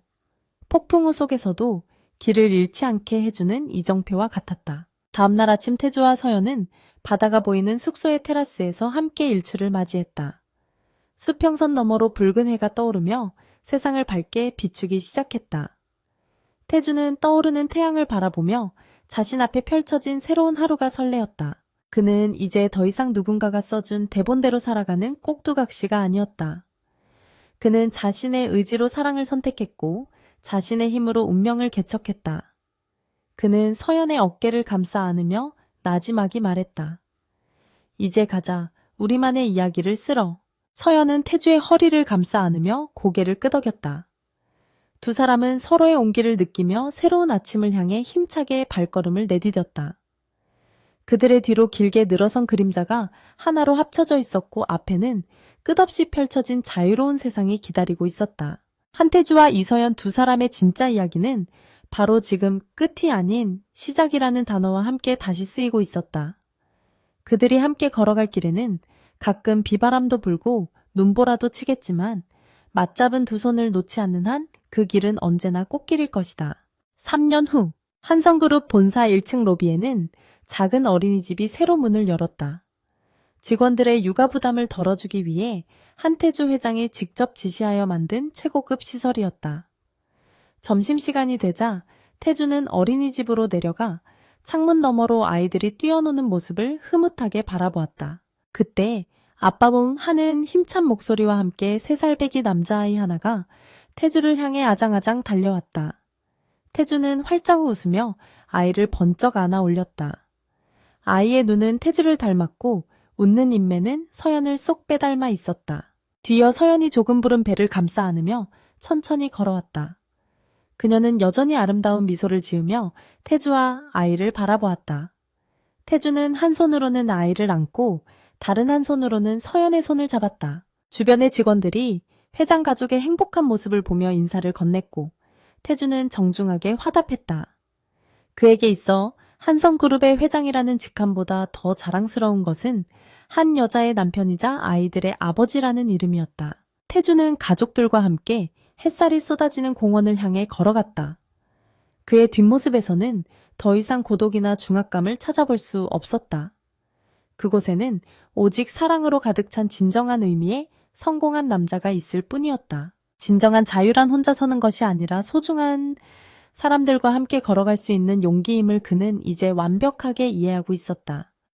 폭풍우 속에서도 길을 잃지 않게 해주는 이정표와 같았다. 다음날 아침 태주와 서연은 바다가 보이는 숙소의 테라스에서 함께 일출을 맞이했다. 수평선 너머로 붉은 해가 떠오르며 세상을 밝게 비추기 시작했다. 태주는 떠오르는 태양을 바라보며 자신 앞에 펼쳐진 새로운 하루가 설레었다. 그는 이제 더 이상 누군가가 써준 대본대로 살아가는 꼭두각시가 아니었다. 그는 자신의 의지로 사랑을 선택했고 자신의 힘으로 운명을 개척했다. 그는 서연의 어깨를 감싸 안으며 나지막이 말했다. 이제 가자. 우리만의 이야기를 쓸어. 서연은 태주의 허리를 감싸 안으며 고개를 끄덕였다. 두 사람은 서로의 온기를 느끼며 새로운 아침을 향해 힘차게 발걸음을 내디뎠다. 그들의 뒤로 길게 늘어선 그림자가 하나로 합쳐져 있었고 앞에는 끝없이 펼쳐진 자유로운 세상이 기다리고 있었다. 한태주와 이서연 두 사람의 진짜 이야기는 바로 지금 끝이 아닌 시작이라는 단어와 함께 다시 쓰이고 있었다. 그들이 함께 걸어갈 길에는 가끔 비바람도 불고 눈보라도 치겠지만 맞잡은 두 손을 놓지 않는 한 그 길은 언제나 꽃길일 것이다. 3년 후 한성그룹 본사 1층 로비에는 작은 어린이집이 새로 문을 열었다. 직원들의 육아 부담을 덜어주기 위해 한태주 회장이 직접 지시하여 만든 최고급 시설이었다. 점심시간이 되자 태주는 어린이집으로 내려가 창문 너머로 아이들이 뛰어노는 모습을 흐뭇하게 바라보았다. 그때 아빠봄 하는 힘찬 목소리와 함께 3살 배기 남자아이 하나가 태주를 향해 아장아장 달려왔다. 태주는 활짝 웃으며 아이를 번쩍 안아 올렸다. 아이의 눈은 태주를 닮았고 웃는 인매는 서연을 쏙 빼닮아 있었다. 뒤이어 서연이 조금 부른 배를 감싸 안으며 천천히 걸어왔다. 그녀는 여전히 아름다운 미소를 지으며 태주와 아이를 바라보았다. 태주는 한 손으로는 아이를 안고 다른 한 손으로는 서연의 손을 잡았다. 주변의 직원들이 회장 가족의 행복한 모습을 보며 인사를 건넸고 태주는 정중하게 화답했다. 그에게 있어 한성그룹의 회장이라는 직함보다 더 자랑스러운 것은 한 여자의 남편이자 아이들의 아버지라는 이름이었다. 태주는 가족들과 함께 햇살이 쏟아지는 공원을 향해 걸어갔다. 그의 뒷모습에서는 더 이상 고독이나 중압감을 찾아볼 수 없었다. 그곳에는 오직 사랑으로 가득 찬 진정한 의미의 성공한 남자가 있을 뿐이었다. 진정한 자유란 혼자 서는 것이 아니라 소중한 사람들과 함께 걸어갈 수 있는 용기임을 그는 이제 완벽하게 이해하고 있었다.